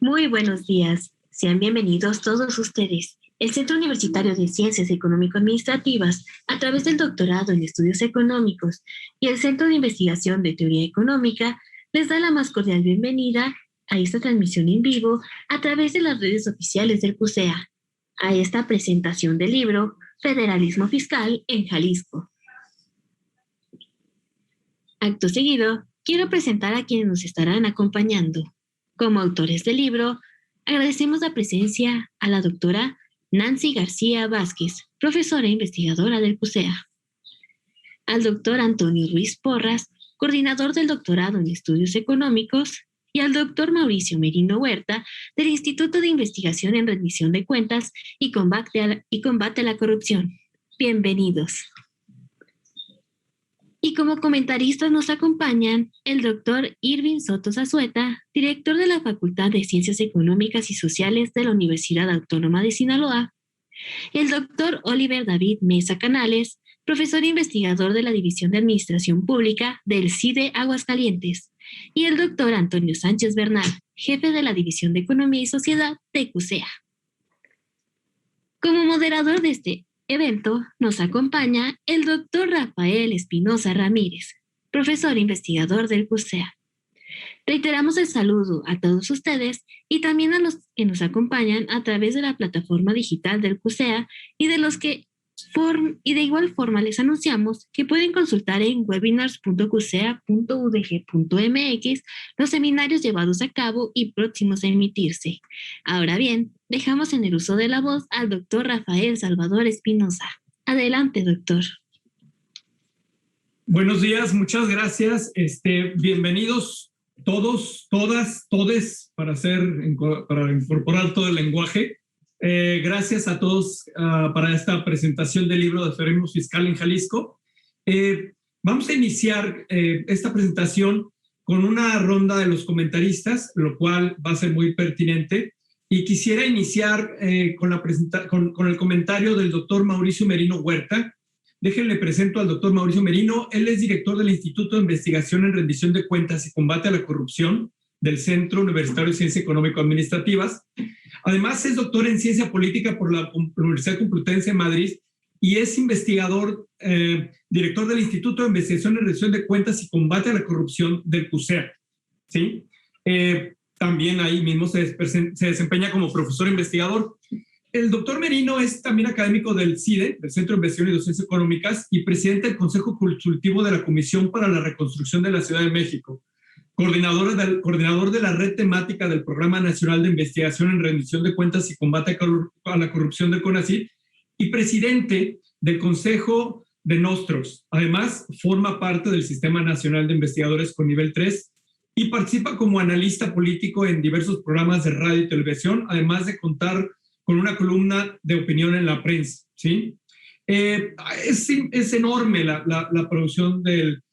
Muy buenos días. Sean bienvenidos todos ustedes. El Centro Universitario de Ciencias Económico-Administrativas, a través del doctorado en Estudios Económicos y el Centro de Investigación de Teoría Económica, les da la más cordial bienvenida a esta transmisión en vivo a través de las redes oficiales del CUSEA, a esta presentación del libro Federalismo Fiscal en Jalisco. Acto seguido, quiero presentar a quienes nos estarán acompañando. Como autores del libro, agradecemos la presencia a la doctora Nancy García Vázquez, profesora e investigadora del CUSEA, al doctor Antonio Ruiz Porras, coordinador del doctorado en Estudios Económicos, y al doctor Mauricio Merino Huerta, del Instituto de Investigación en Rendición de Cuentas y Combate a la Corrupción. Bienvenidos. Y como comentaristas nos acompañan el doctor Irving Soto Zazueta, director de la Facultad de Ciencias Económicas y Sociales de la Universidad Autónoma de Sinaloa, el doctor Oliver David Mesa Canales, profesor e investigador de la División de Administración Pública del CIDE Aguascalientes, y el doctor Antonio Sánchez Bernal, jefe de la División de Economía y Sociedad de CUSEA. Como moderador de este evento nos acompaña el doctor Rafael Espinosa Ramírez, profesor e investigador del CUSEA. Reiteramos el saludo a todos ustedes y también a los que nos acompañan a través de la plataforma digital del CUSEA y de igual forma les anunciamos que pueden consultar en webinars.cusea.udg.mx los seminarios llevados a cabo y próximos a emitirse. Ahora bien, dejamos en el uso de la voz al doctor Rafael Salvador Espinosa. Adelante, doctor. Buenos días, muchas gracias. Bienvenidos todos, todas, todes, para incorporar todo el lenguaje. Gracias a todos para esta presentación del libro de Federalismo Fiscal en Jalisco. Vamos a iniciar esta presentación con una ronda de los comentaristas, lo cual va a ser muy pertinente. Y quisiera iniciar con el comentario del doctor Mauricio Merino Huerta. Déjenle presento al doctor Mauricio Merino. Él es director del Instituto de Investigación en Rendición de Cuentas y Combate a la Corrupción del Centro Universitario de Ciencias Económico-Administrativas. Además, es doctor en Ciencia Política por la Universidad Complutense de Madrid y es investigador, director del Instituto de Investigación en Rendición de Cuentas y Combate a la Corrupción del CUSEA. ¿Sí? También ahí mismo se desempeña como profesor investigador. El doctor Merino es también académico del CIDE, del Centro de Investigación y Docencia Económicas, y presidente del Consejo Consultivo de la Comisión para la Reconstrucción de la Ciudad de México, coordinador de la red temática del Programa Nacional de Investigación en Rendición de Cuentas y Combate a la Corrupción del CONACYT, y presidente del Consejo de Nostros. Además, forma parte del Sistema Nacional de Investigadores con nivel 3 y participa como analista político en diversos programas de radio y televisión, además de contar con una columna de opinión en la prensa, ¿sí? Es enorme la producción del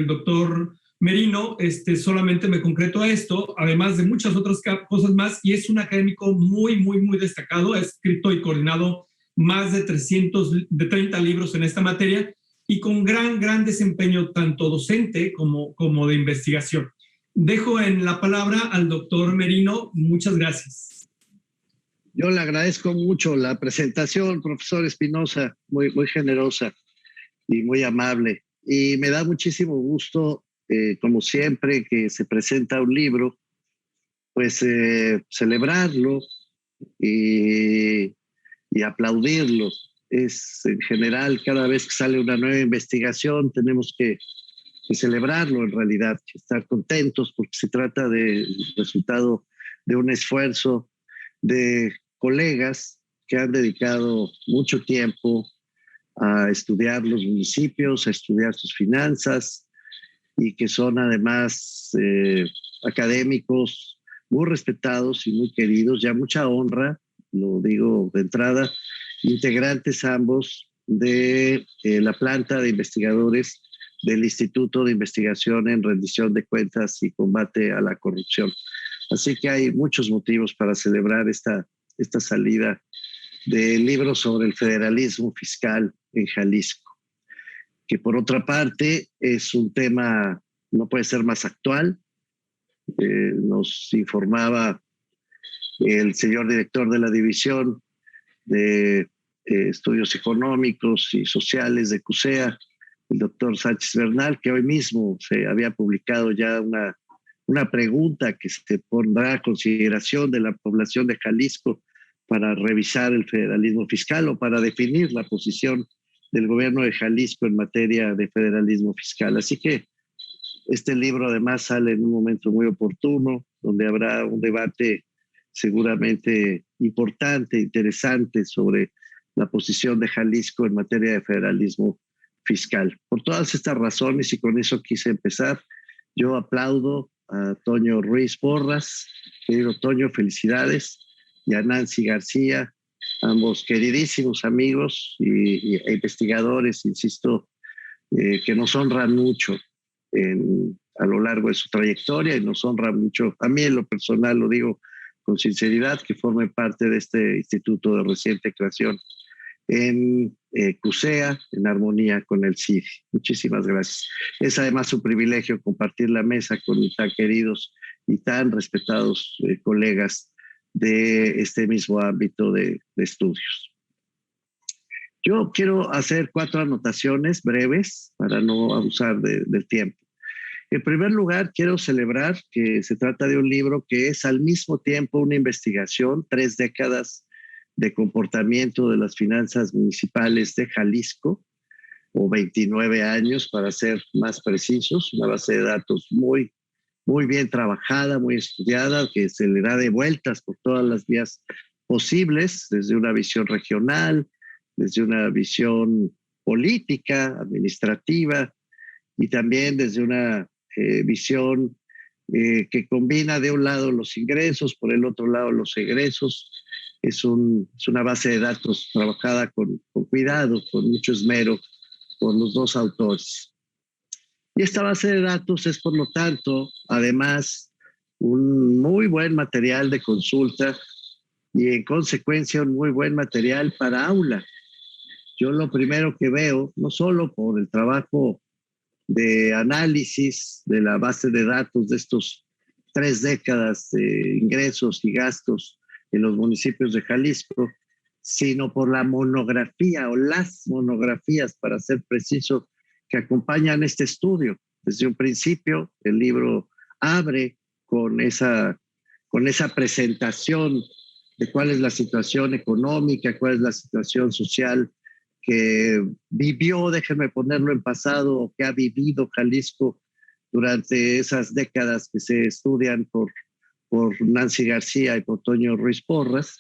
doctor Merino. Solamente me concreto a esto, además de muchas otras cosas más, y es un académico muy, muy, muy destacado. Ha escrito y coordinado más de 30 libros en esta materia y con gran desempeño tanto docente como de investigación. Dejo en la palabra al doctor Merino. Muchas gracias. Yo le agradezco mucho la presentación, profesor Espinosa, muy generosa y muy amable. Y me da muchísimo gusto, como siempre, que se presenta un libro, pues celebrarlo y aplaudirlo. Es en general, cada vez que sale una nueva investigación, tenemos que celebrarlo en realidad, estar contentos porque se trata del resultado de un esfuerzo de colegas que han dedicado mucho tiempo a estudiar los municipios, a estudiar sus finanzas y que son además académicos muy respetados y muy queridos, ya mucha honra, lo digo de entrada, integrantes ambos de la planta de investigadores del Instituto de Investigación en Rendición de Cuentas y Combate a la Corrupción. Así que hay muchos motivos para celebrar esta salida del libro sobre el federalismo fiscal en Jalisco, que por otra parte es un tema, no puede ser más actual. Nos informaba el señor director de la División de Estudios Económicos y Sociales de CUSEA, el doctor Sánchez Bernal, que hoy mismo se había publicado ya una pregunta que se pondrá a consideración de la población de Jalisco para revisar el federalismo fiscal o para definir la posición del gobierno de Jalisco en materia de federalismo fiscal. Así que este libro además sale en un momento muy oportuno, donde habrá un debate seguramente importante, interesante sobre la posición de Jalisco en materia de federalismo fiscal. Por todas estas razones, y con eso quise empezar, yo aplaudo a Toño Ruiz Porras. Querido Toño, felicidades, y a Nancy García, ambos queridísimos amigos e investigadores, insisto, que nos honran mucho a lo largo de su trayectoria, y nos honra mucho, a mí en lo personal lo digo con sinceridad, que forme parte de este instituto de reciente creación en CUSEA, en armonía con el CIDI. Muchísimas gracias. Es además un privilegio compartir la mesa con tan queridos y tan respetados colegas de este mismo ámbito de estudios. Yo quiero hacer 4 anotaciones breves para no abusar del tiempo. En primer lugar, quiero celebrar que se trata de un libro que es al mismo tiempo una investigación, 3 décadas de comportamiento de las finanzas municipales de Jalisco, o 29 años para ser más precisos, una base de datos muy bien trabajada, muy estudiada, que se le da de vueltas por todas las vías posibles, desde una visión regional, desde una visión política, administrativa, y también desde una visión que combina de un lado los ingresos, por el otro lado los egresos. Es una base de datos trabajada con cuidado, con mucho esmero, por los 2 autores. Y esta base de datos es, por lo tanto, además, un muy buen material de consulta y, en consecuencia, un muy buen material para aula. Yo lo primero que veo, no solo por el trabajo de análisis de la base de datos de estos 3 décadas de ingresos y gastos en los municipios de Jalisco, sino por la monografía o las monografías, para ser preciso, que acompañan este estudio. Desde un principio, el libro abre con esa presentación de cuál es la situación económica, cuál es la situación social que vivió, déjenme ponerlo en pasado, o que ha vivido Jalisco durante esas décadas que se estudian por Nancy García y por Toño Ruiz Porras.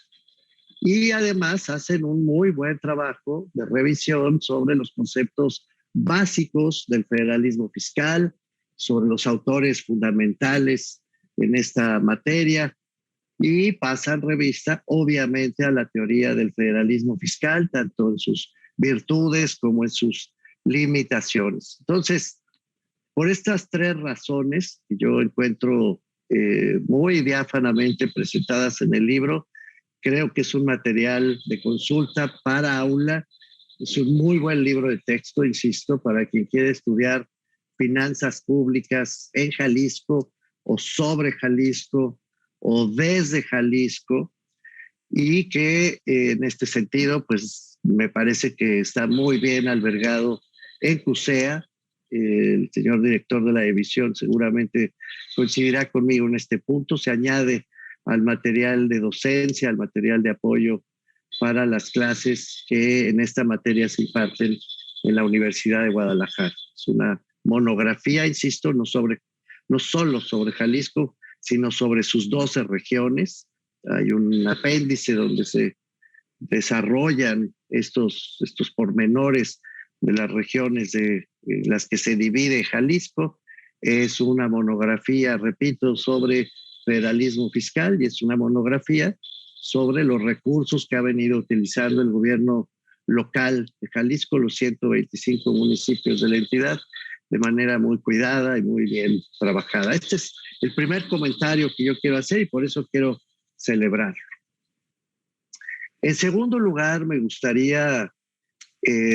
Y además hacen un muy buen trabajo de revisión sobre los conceptos básicos del federalismo fiscal, sobre los autores fundamentales en esta materia, y pasan revista, obviamente, a la teoría del federalismo fiscal, tanto en sus virtudes como en sus limitaciones. Entonces, por estas 3 razones que yo encuentro muy diáfanamente presentadas en el libro, creo que es un material de consulta para aula. Es un muy buen libro de texto, insisto, para quien quiere estudiar finanzas públicas en Jalisco, o sobre Jalisco, o desde Jalisco, y que en este sentido, pues me parece que está muy bien albergado en CUSEA. El señor director de la división seguramente coincidirá conmigo en este punto. Se añade al material de docencia, al material de apoyo para las clases que en esta materia se imparten en la Universidad de Guadalajara. Es una monografía, insisto, no solo sobre Jalisco, sino sobre sus 12 regiones. Hay un apéndice donde se desarrollan estos pormenores de las regiones de las que se divide Jalisco. Es una monografía, repito, sobre federalismo fiscal, y es una monografía sobre los recursos que ha venido utilizando el gobierno local de Jalisco, los 125 municipios de la entidad, de manera muy cuidada y muy bien trabajada. Este es el primer comentario que yo quiero hacer, y por eso quiero celebrarlo. En segundo lugar, me gustaría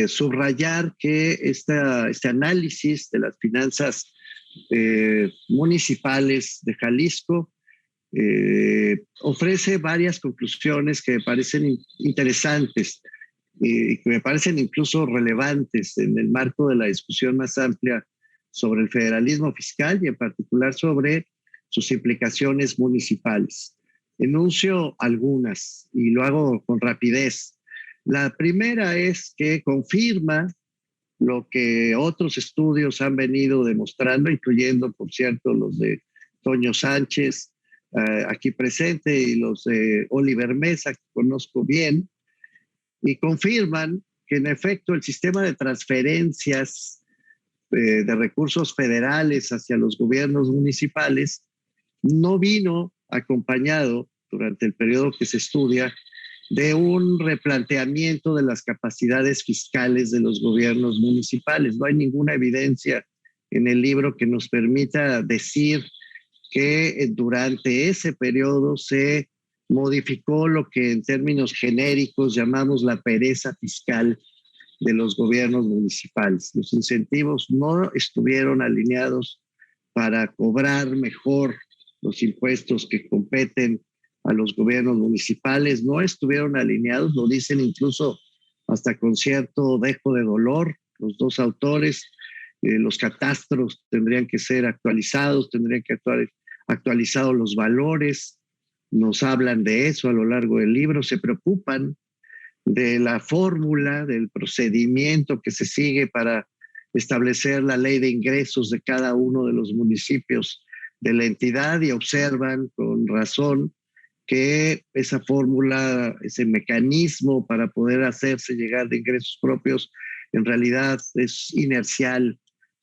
subrayar que este análisis de las finanzas municipales de Jalisco ofrece varias conclusiones que me parecen interesantes y que me parecen incluso relevantes en el marco de la discusión más amplia sobre el federalismo fiscal y en particular sobre sus implicaciones municipales. Enuncio algunas y lo hago con rapidez. La primera es que confirma lo que otros estudios han venido demostrando, incluyendo, por cierto, los de Toño Sánchez, aquí presente, y los de Oliver Mesa, que conozco bien, y confirman que en efecto el sistema de transferencias de recursos federales hacia los gobiernos municipales no vino acompañado durante el periodo que se estudia de un replanteamiento de las capacidades fiscales de los gobiernos municipales. No hay ninguna evidencia en el libro que nos permita decir que durante ese periodo se modificó lo que en términos genéricos llamamos la pereza fiscal de los gobiernos municipales. Los incentivos no estuvieron alineados para cobrar mejor los impuestos que competen a los gobiernos municipales, no estuvieron alineados, lo dicen incluso hasta con cierto dejo de dolor los dos autores. Los catastros tendrían que ser actualizados, tendrían que actualizados los valores, nos hablan de eso a lo largo del libro, se preocupan de la fórmula, del procedimiento que se sigue para establecer la ley de ingresos de cada uno de los municipios de la entidad y observan con razón que esa fórmula, ese mecanismo para poder hacerse llegar de ingresos propios, en realidad es inercial,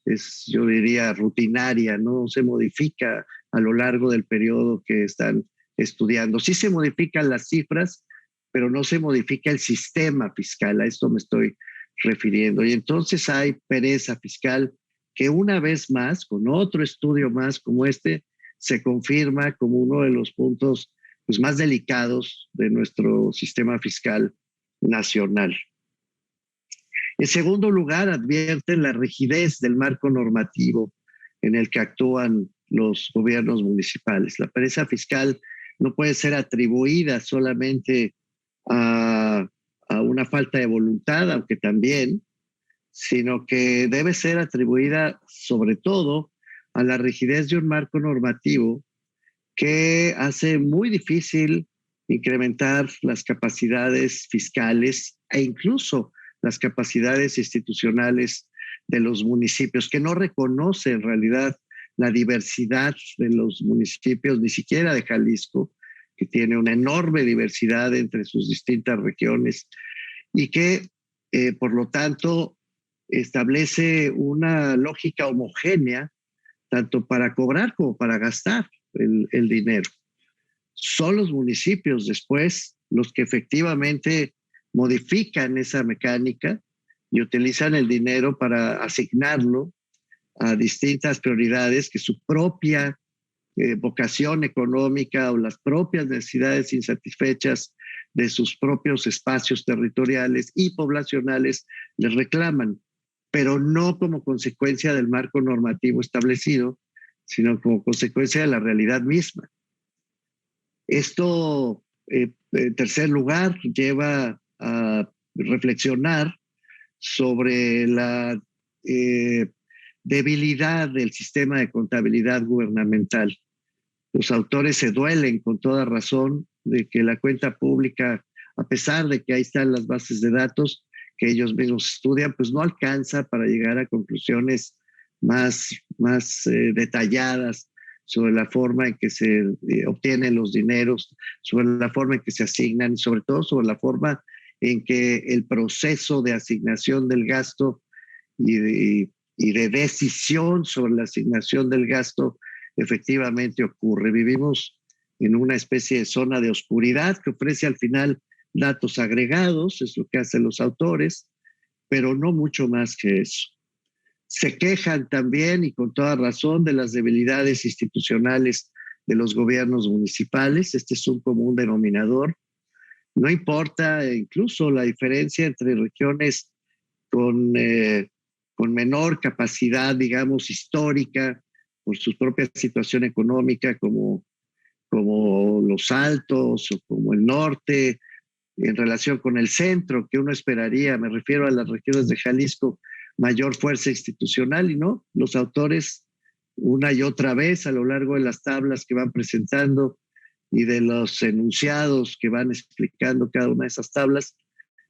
es, yo diría, rutinaria, no se modifica a lo largo del periodo que están estudiando. Sí se modifican las cifras, pero no se modifica el sistema fiscal, a esto me estoy refiriendo. Y entonces hay pereza fiscal que una vez más, con otro estudio más como este, se confirma como uno de los puntos pues, más delicados de nuestro sistema fiscal nacional. En segundo lugar, advierten la rigidez del marco normativo en el que actúan los gobiernos municipales. La pereza fiscal no puede ser atribuida solamente a una falta de voluntad, aunque también, sino que debe ser atribuida sobre todo a la rigidez de un marco normativo que hace muy difícil incrementar las capacidades fiscales e incluso las capacidades institucionales de los municipios, que no reconoce en realidad la diversidad de los municipios, ni siquiera de Jalisco, que tiene una enorme diversidad entre sus distintas regiones y que, por lo tanto, establece una lógica homogénea tanto para cobrar como para gastar el dinero. Son los municipios después los que efectivamente modifican esa mecánica y utilizan el dinero para asignarlo a distintas prioridades que su propia vocación económica o las propias necesidades insatisfechas de sus propios espacios territoriales y poblacionales les reclaman, pero no como consecuencia del marco normativo establecido, sino como consecuencia de la realidad misma. Esto, en tercer lugar, lleva a reflexionar sobre la debilidad del sistema de contabilidad gubernamental. Los autores se duelen con toda razón de que la cuenta pública, a pesar de que ahí están las bases de datos que ellos mismos estudian, pues no alcanza para llegar a conclusiones más detalladas sobre la forma en que se obtienen los dineros, sobre la forma en que se asignan y sobre todo sobre la forma en que el proceso de asignación del gasto y de decisión sobre la asignación del gasto efectivamente ocurre. Vivimos en una especie de zona de oscuridad que ofrece al final datos agregados, es lo que hacen los autores, pero no mucho más que eso. Se quejan también, y con toda razón, de las debilidades institucionales de los gobiernos municipales. Este es un común denominador. No importa incluso la diferencia entre regiones con menor capacidad, digamos, histórica, por su propia situación económica, como como los Altos o como el norte, en relación con el centro, que uno esperaría, me refiero a las regiones de Jalisco, mayor fuerza institucional, y no, los autores una y otra vez a lo largo de las tablas que van presentando y de los enunciados que van explicando cada una de esas tablas,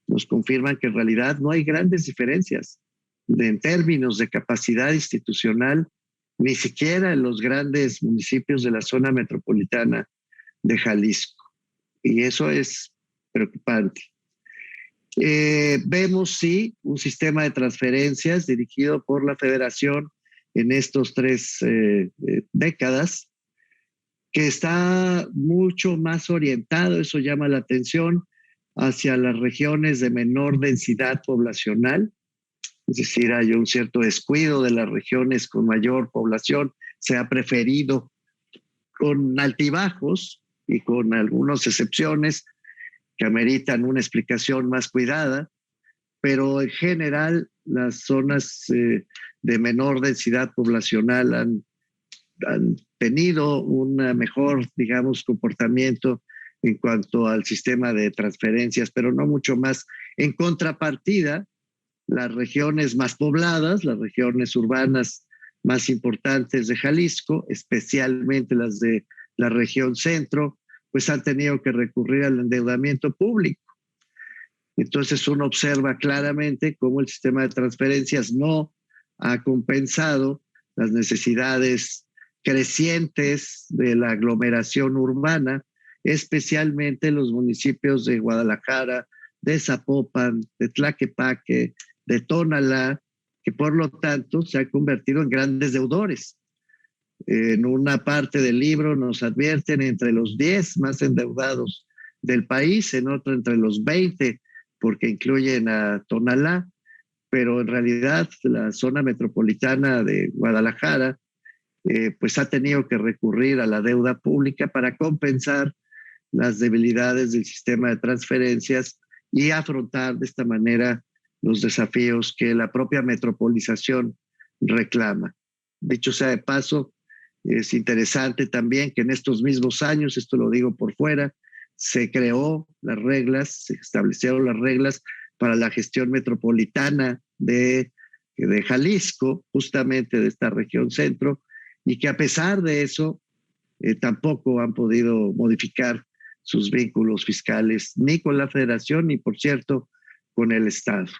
nos confirman que en realidad no hay grandes diferencias en términos de capacidad institucional, ni siquiera en los grandes municipios de la zona metropolitana de Jalisco. Y eso es preocupante. Vemos, sí, un sistema de transferencias dirigido por la Federación en estos 3 décadas, que está mucho más orientado, eso llama la atención, hacia las regiones de menor densidad poblacional. Es decir, hay un cierto descuido de las regiones con mayor población. Se ha preferido, con altibajos y con algunas excepciones que ameritan una explicación más cuidada, pero en general las zonas de menor densidad poblacional han tenido un mejor, digamos, comportamiento en cuanto al sistema de transferencias, pero no mucho más. En contrapartida, las regiones más pobladas, las regiones urbanas más importantes de Jalisco, especialmente las de la región centro, pues han tenido que recurrir al endeudamiento público. Entonces uno observa claramente cómo el sistema de transferencias no ha compensado las necesidades crecientes de la aglomeración urbana, especialmente los municipios de Guadalajara, de Zapopan, de Tlaquepaque, de Tonalá, que por lo tanto se han convertido en grandes deudores. En una parte del libro nos advierten entre los 10 más endeudados del país, en otra entre los 20, porque incluyen a Tonalá, pero en realidad la zona metropolitana de Guadalajara pues ha tenido que recurrir a la deuda pública para compensar las debilidades del sistema de transferencias y afrontar de esta manera los desafíos que la propia metropolización reclama. Dicho sea de paso, es interesante también que en estos mismos años, esto lo digo por fuera, se creó las reglas, se establecieron las reglas para la gestión metropolitana de Jalisco, justamente de esta región centro, y que a pesar de eso tampoco han podido modificar sus vínculos fiscales ni con la Federación ni, por cierto, con el Estado.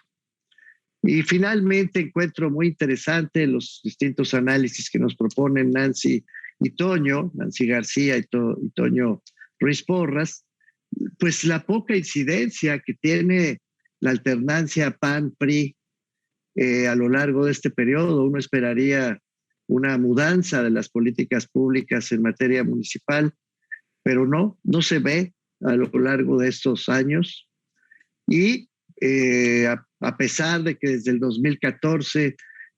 Y finalmente encuentro muy interesante los distintos análisis que nos proponen Nancy García y Toño Ruiz Porras, pues la poca incidencia que tiene la alternancia PAN-PRI a lo largo de este periodo. Uno esperaría una mudanza de las políticas públicas en materia municipal, pero no se ve a lo largo de estos años. Y a pesar de que desde el 2014,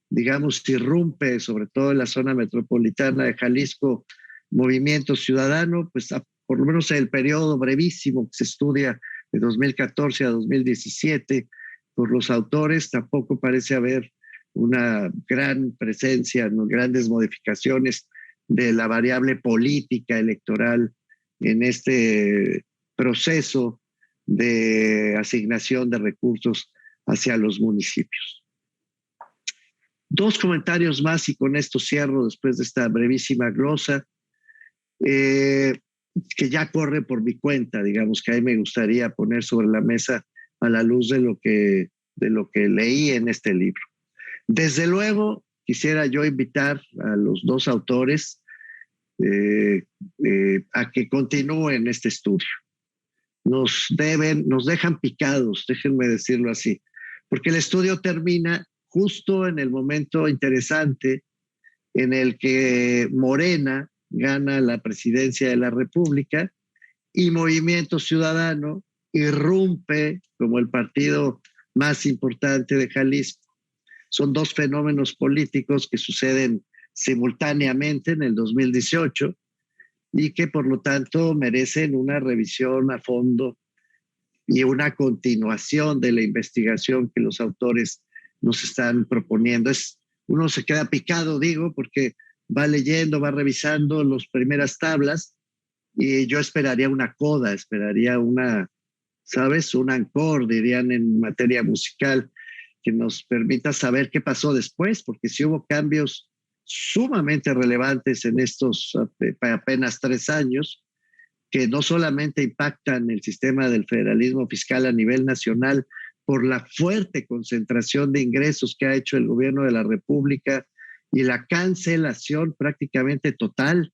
digamos, irrumpe, sobre todo en la zona metropolitana de Jalisco, movimiento ciudadano, pues por lo menos en el periodo brevísimo que se estudia de 2014 a 2017 por los autores, tampoco parece haber una gran presencia, no grandes modificaciones de la variable política electoral en este proceso de asignación de recursos hacia los municipios. 2 comentarios más y con esto cierro después de esta brevísima glosa, que ya corre por mi cuenta, digamos, que ahí me gustaría poner sobre la mesa a la luz de lo que leí en este libro. Desde luego, quisiera yo invitar a los 2 autores a que continúen este estudio. Nos dejan picados, déjenme decirlo así, porque el estudio termina justo en el momento interesante en el que Morena gana la presidencia de la República y Movimiento Ciudadano irrumpe como el partido más importante de Jalisco. Son 2 fenómenos políticos que suceden simultáneamente en el 2018 y que por lo tanto merecen una revisión a fondo y una continuación de la investigación que los autores nos están proponiendo. Uno se queda picado, digo, porque va leyendo, va revisando las primeras tablas y yo esperaría una coda, esperaría una, ¿sabes? Un encore, dirían en materia musical, que nos permita saber qué pasó después, porque sí hubo cambios sumamente relevantes en estos apenas 3 años, que no solamente impactan el sistema del federalismo fiscal a nivel nacional por la fuerte concentración de ingresos que ha hecho el gobierno de la República y la cancelación prácticamente total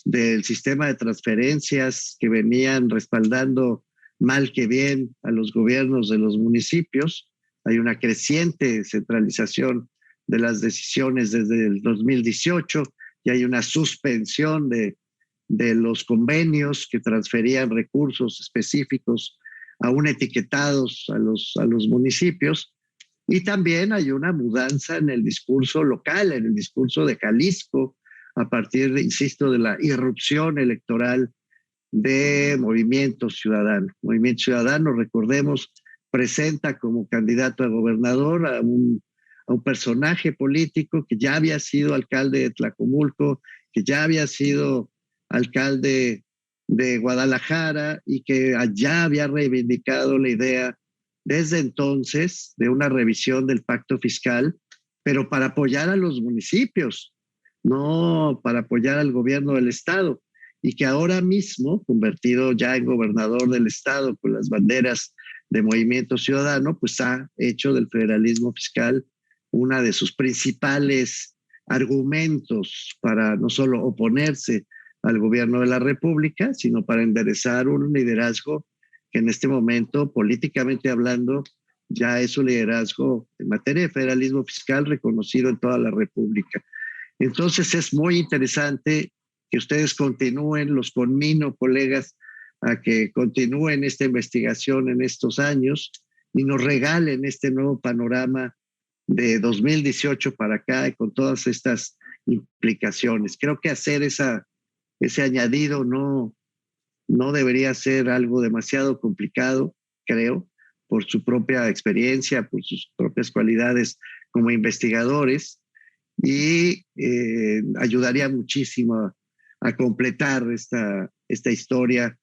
del sistema de transferencias que venían respaldando mal que bien a los gobiernos de los municipios. Hay una creciente centralización de las decisiones desde el 2018 y hay una suspensión de los convenios que transferían recursos específicos aún etiquetados a los municipios. Y también hay una mudanza en el discurso local, en el discurso de Jalisco, a partir, insisto, de la irrupción electoral de Movimiento Ciudadano. Movimiento Ciudadano, recordemos, presenta como candidato a gobernador a un personaje político que ya había sido alcalde de Tlacomulco, que ya había sido alcalde de Guadalajara y que allá había reivindicado la idea desde entonces de una revisión del pacto fiscal, pero para apoyar a los municipios, no para apoyar al gobierno del estado, y que ahora mismo, convertido ya en gobernador del estado con las banderas de Movimiento Ciudadano, pues ha hecho del federalismo fiscal una de sus principales argumentos para no solo oponerse al gobierno de la República, sino para enderezar un liderazgo que en este momento, políticamente hablando, ya es un liderazgo en materia de federalismo fiscal reconocido en toda la República. Entonces es muy interesante que ustedes continúen, los conmino, colegas, a que continúen esta investigación en estos años y nos regalen este nuevo panorama de 2018 para acá y con todas estas implicaciones. Creo que hacer ese añadido no debería ser algo demasiado complicado, creo, por su propia experiencia, por sus propias cualidades como investigadores, y ayudaría muchísimo a completar esta historia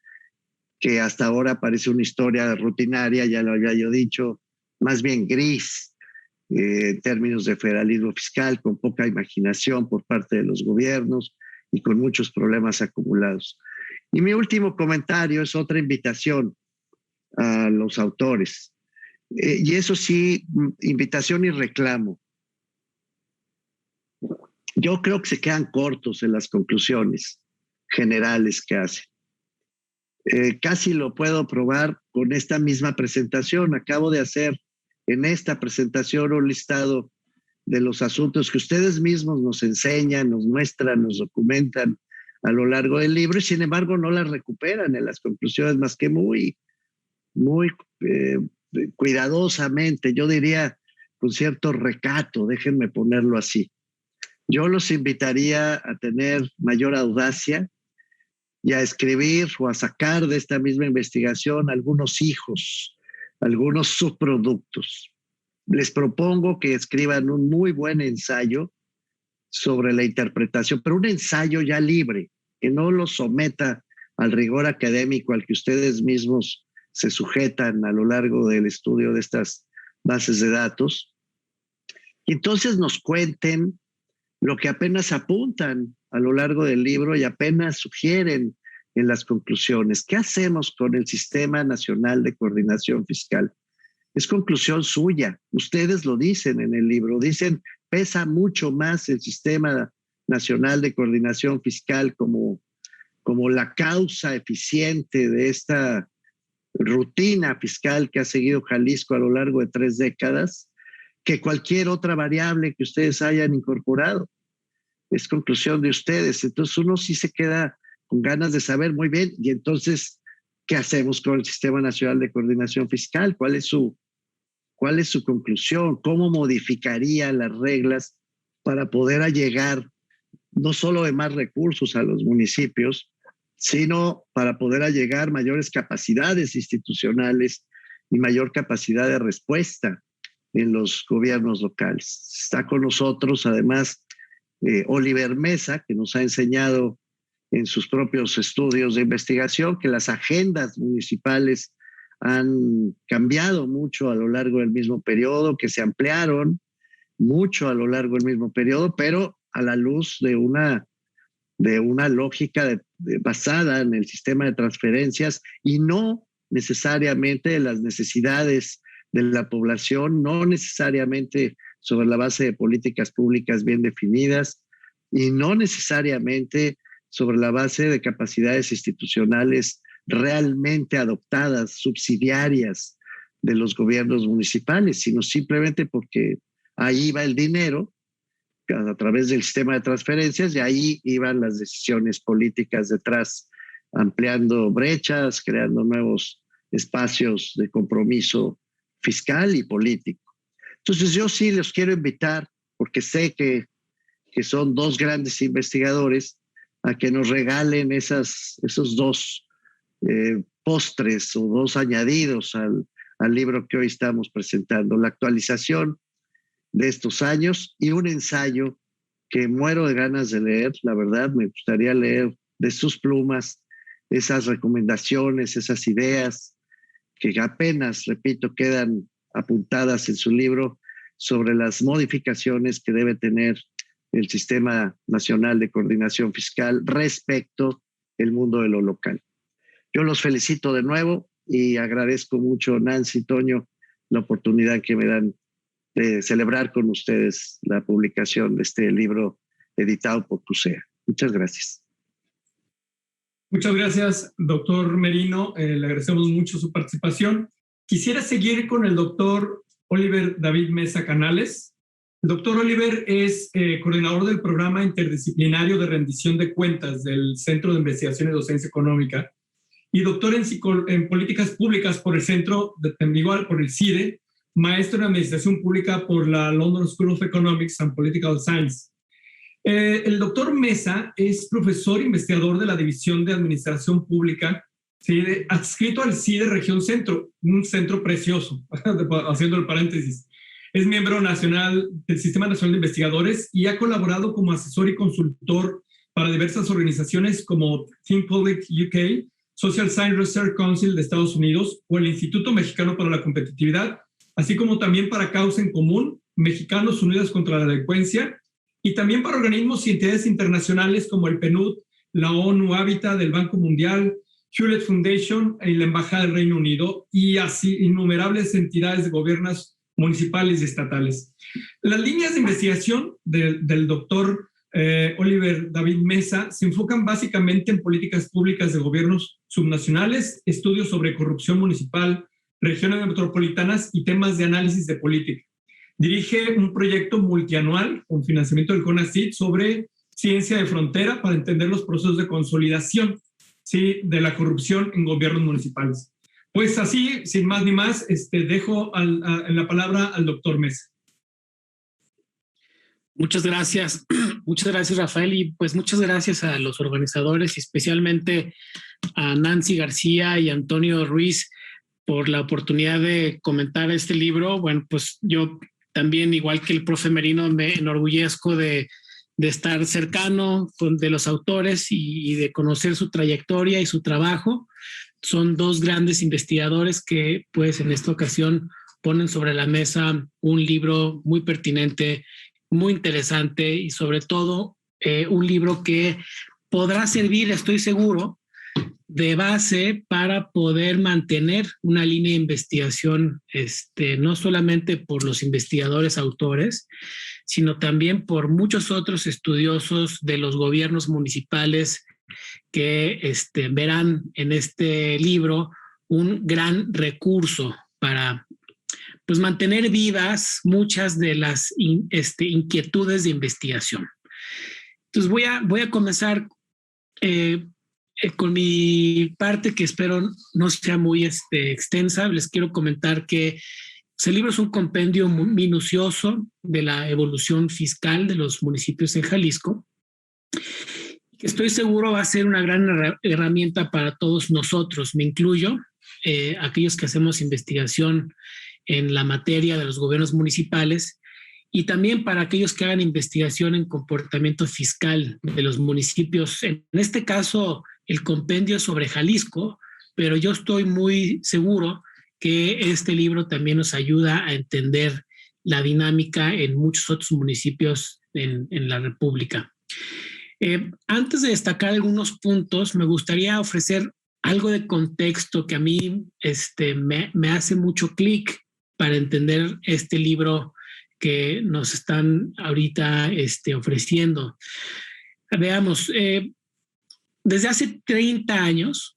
que hasta ahora parece una historia rutinaria, ya lo había yo dicho, más bien gris en términos de federalismo fiscal, con poca imaginación por parte de los gobiernos y con muchos problemas acumulados. Y mi último comentario es otra invitación a los autores. Y eso sí, invitación y reclamo. Yo creo que se quedan cortos en las conclusiones generales que hacen. Casi lo puedo probar con esta misma presentación. Acabo de hacer en esta presentación un listado de los asuntos que ustedes mismos nos enseñan, nos muestran, nos documentan a lo largo del libro, y sin embargo no las recuperan en las conclusiones más que muy cuidadosamente, yo diría con cierto recato, déjenme ponerlo así. Yo los invitaría a tener mayor audacia y a escribir o a sacar de esta misma investigación algunos hijos, algunos subproductos. Les propongo que escriban un muy buen ensayo sobre la interpretación, pero un ensayo ya libre, que no los someta al rigor académico al que ustedes mismos se sujetan a lo largo del estudio de estas bases de datos. Y entonces nos cuenten lo que apenas apuntan a lo largo del libro y apenas sugieren en las conclusiones. ¿Qué hacemos con el Sistema Nacional de Coordinación Fiscal? Es conclusión suya. Ustedes lo dicen en el libro. Dicen, pesa mucho más el Sistema Nacional de Coordinación Fiscal como la causa eficiente de esta rutina fiscal que ha seguido Jalisco a lo largo de 3 décadas, que cualquier otra variable que ustedes hayan incorporado. Es conclusión de ustedes. Entonces uno sí se queda con ganas de saber muy bien, y entonces, ¿qué hacemos con el Sistema Nacional de Coordinación Fiscal? ¿Cuál es su conclusión? ¿Cómo modificaría las reglas para poder allegar no solo de más recursos a los municipios, sino para poder allegar mayores capacidades institucionales y mayor capacidad de respuesta en los gobiernos locales? Está con nosotros, además, Oliver Mesa, que nos ha enseñado en sus propios estudios de investigación, que las agendas municipales han cambiado mucho a lo largo del mismo periodo, que se ampliaron mucho a lo largo del mismo periodo, pero a la luz de una lógica basada en el sistema de transferencias y no necesariamente de las necesidades de la población, no necesariamente sobre la base de políticas públicas bien definidas y no necesariamente sobre la base de capacidades institucionales realmente adoptadas, subsidiarias de los gobiernos municipales, sino simplemente porque ahí va el dinero a través del sistema de transferencias y ahí iban las decisiones políticas detrás, ampliando brechas, creando nuevos espacios de compromiso fiscal y político. Entonces yo sí los quiero invitar, porque sé que son dos grandes investigadores, a que nos regalen esos dos postres o dos añadidos al libro que hoy estamos presentando, la actualización de estos años y un ensayo que muero de ganas de leer. La verdad, me gustaría leer de sus plumas esas recomendaciones, esas ideas que apenas, repito, quedan apuntadas en su libro sobre las modificaciones que debe tener el Sistema Nacional de Coordinación Fiscal respecto al mundo de lo local. Yo los felicito de nuevo y agradezco mucho, Nancy, Toño, la oportunidad que me dan de celebrar con ustedes la publicación de este libro editado por CUSEA. Muchas gracias. Muchas gracias, doctor Merino. Le agradecemos mucho su participación. Quisiera seguir con el doctor Oliver David Mesa Canales. El doctor Oliver es coordinador del programa interdisciplinario de rendición de cuentas del Centro de Investigación y Docencia Económica y doctor en políticas públicas por el Centro de igual por el CIDE, maestro en Administración Pública por la London School of Economics and Political Science. El doctor Mesa es profesor investigador de la División de Administración Pública, ¿sí?, adscrito al CIDE Región Centro, un centro precioso, haciendo el paréntesis. Es miembro nacional del Sistema Nacional de Investigadores y ha colaborado como asesor y consultor para diversas organizaciones como Think Public UK, Social Science Research Council de Estados Unidos o el Instituto Mexicano para la Competitividad, así como también para Causa en Común, Mexicanos Unidos contra la Delincuencia, y también para organismos y entidades internacionales como el PNUD, la ONU Habitat del Banco Mundial, Hewlett Foundation y la Embajada del Reino Unido, y así innumerables entidades de gobiernos municipales y estatales. Las líneas de investigación del doctor Oliver David Mesa se enfocan básicamente en políticas públicas de gobiernos subnacionales, estudios sobre corrupción municipal, regiones metropolitanas y temas de análisis de política. Dirige un proyecto multianual con financiamiento del CONACYT sobre ciencia de frontera para entender los procesos de consolidación, ¿sí?, de la corrupción en gobiernos municipales. Pues así, sin más ni más, dejo en la palabra al doctor Mesa. Muchas gracias, Rafael, y pues muchas gracias a los organizadores y especialmente a Nancy García y Antonio Ruiz por la oportunidad de comentar este libro. Bueno, pues yo también, igual que el profe Merino, me enorgullezco de estar cercano de los autores y de conocer su trayectoria y su trabajo. Son dos grandes investigadores que, pues, en esta ocasión ponen sobre la mesa un libro muy pertinente, muy interesante y sobre todo un libro que podrá servir, estoy seguro, de base para poder mantener una línea de investigación, no solamente por los investigadores autores, sino también por muchos otros estudiosos de los gobiernos municipales que verán en este libro un gran recurso para, pues, mantener vivas muchas de las inquietudes de investigación. Entonces voy a comenzar con mi parte, que espero no sea muy extensa. Les quiero comentar que el libro es un compendio muy minucioso de la evolución fiscal de los municipios en Jalisco, que estoy seguro va a ser una gran herramienta para todos nosotros, me incluyo, aquellos que hacemos investigación en la materia de los gobiernos municipales, y también para aquellos que hagan investigación en comportamiento fiscal de los municipios, en este caso el compendio sobre Jalisco, pero yo estoy muy seguro que este libro también nos ayuda a entender la dinámica en muchos otros municipios en la República. Antes de destacar algunos puntos, me gustaría ofrecer algo de contexto que a mí me hace mucho clic para entender este libro que nos están ahorita ofreciendo. Veamos, desde hace 30 años,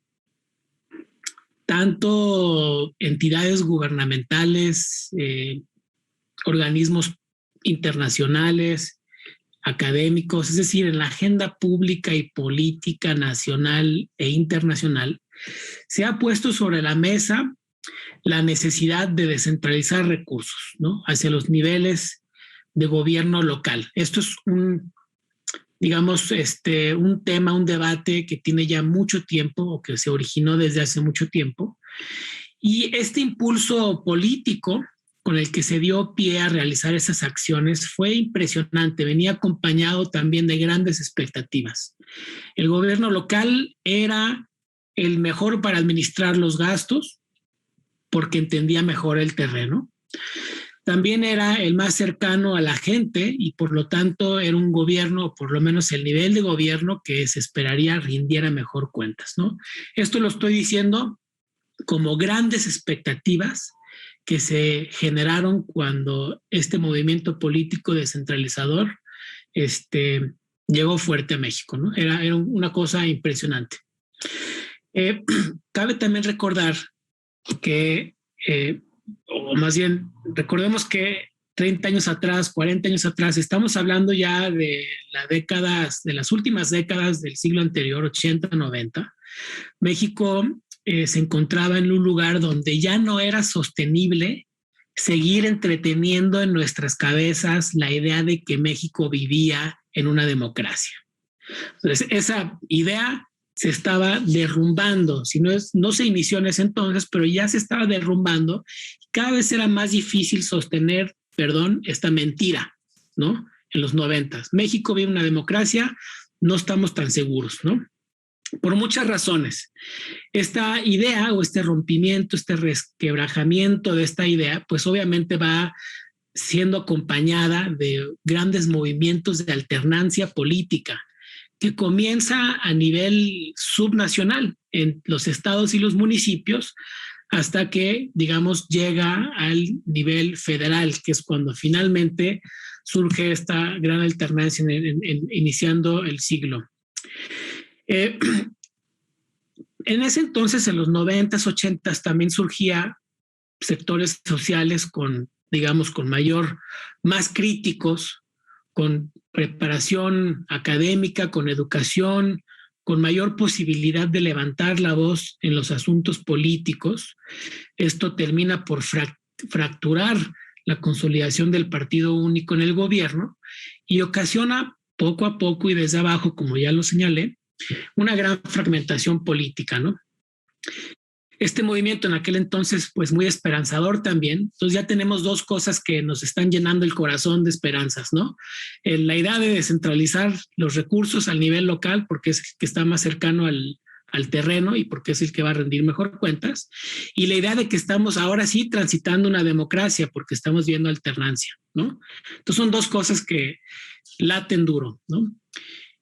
tanto entidades gubernamentales, organismos internacionales, académicos, es decir, en la agenda pública y política nacional e internacional, se ha puesto sobre la mesa la necesidad de descentralizar recursos, ¿no?, hacia los niveles de gobierno local. Esto es un tema, un debate que tiene ya mucho tiempo o que se originó desde hace mucho tiempo. Y este impulso político con el que se dio pie a realizar esas acciones fue impresionante, venía acompañado también de grandes expectativas. El gobierno local era el mejor para administrar los gastos porque entendía mejor el terreno. También era el más cercano a la gente y por lo tanto era un gobierno, o por lo menos el nivel de gobierno que se esperaría rindiera mejor cuentas, ¿no? Esto lo estoy diciendo como grandes expectativas que se generaron cuando este movimiento político descentralizador llegó fuerte a México, ¿no? Era una cosa impresionante. Cabe también recordar que, o más bien, recordemos que 30 años atrás, 40 años atrás, estamos hablando ya de las últimas décadas del siglo anterior, 80, 90. México se encontraba en un lugar donde ya no era sostenible seguir entreteniendo en nuestras cabezas la idea de que México vivía en una democracia. Entonces, esa idea se estaba derrumbando, no se inició en ese entonces, pero ya se estaba derrumbando. Cada vez era más difícil sostener, esta mentira, ¿no? En los 90. México vive una democracia, no estamos tan seguros, ¿no? Por muchas razones. Esta idea o este rompimiento, este resquebrajamiento de esta idea, pues obviamente va siendo acompañada de grandes movimientos de alternancia política que comienza a nivel subnacional en los estados y los municipios hasta que, digamos, llega al nivel federal, que es cuando finalmente surge esta gran alternancia iniciando el siglo. En ese entonces, en los 90s, 80s, también surgía sectores sociales más críticos, con preparación académica, con educación, con mayor posibilidad de levantar la voz en los asuntos políticos. Esto termina por fracturar la consolidación del partido único en el gobierno y ocasiona poco a poco y desde abajo, como ya lo señalé, una gran fragmentación política, ¿no? Este movimiento en aquel entonces, pues muy esperanzador también. Entonces ya tenemos dos cosas que nos están llenando el corazón de esperanzas, ¿no? La idea de descentralizar los recursos al nivel local porque es el que está más cercano al terreno y porque es el que va a rendir mejor cuentas. Y la idea de que estamos ahora sí transitando una democracia porque estamos viendo alternancia, ¿no? Entonces son dos cosas que laten duro, ¿no?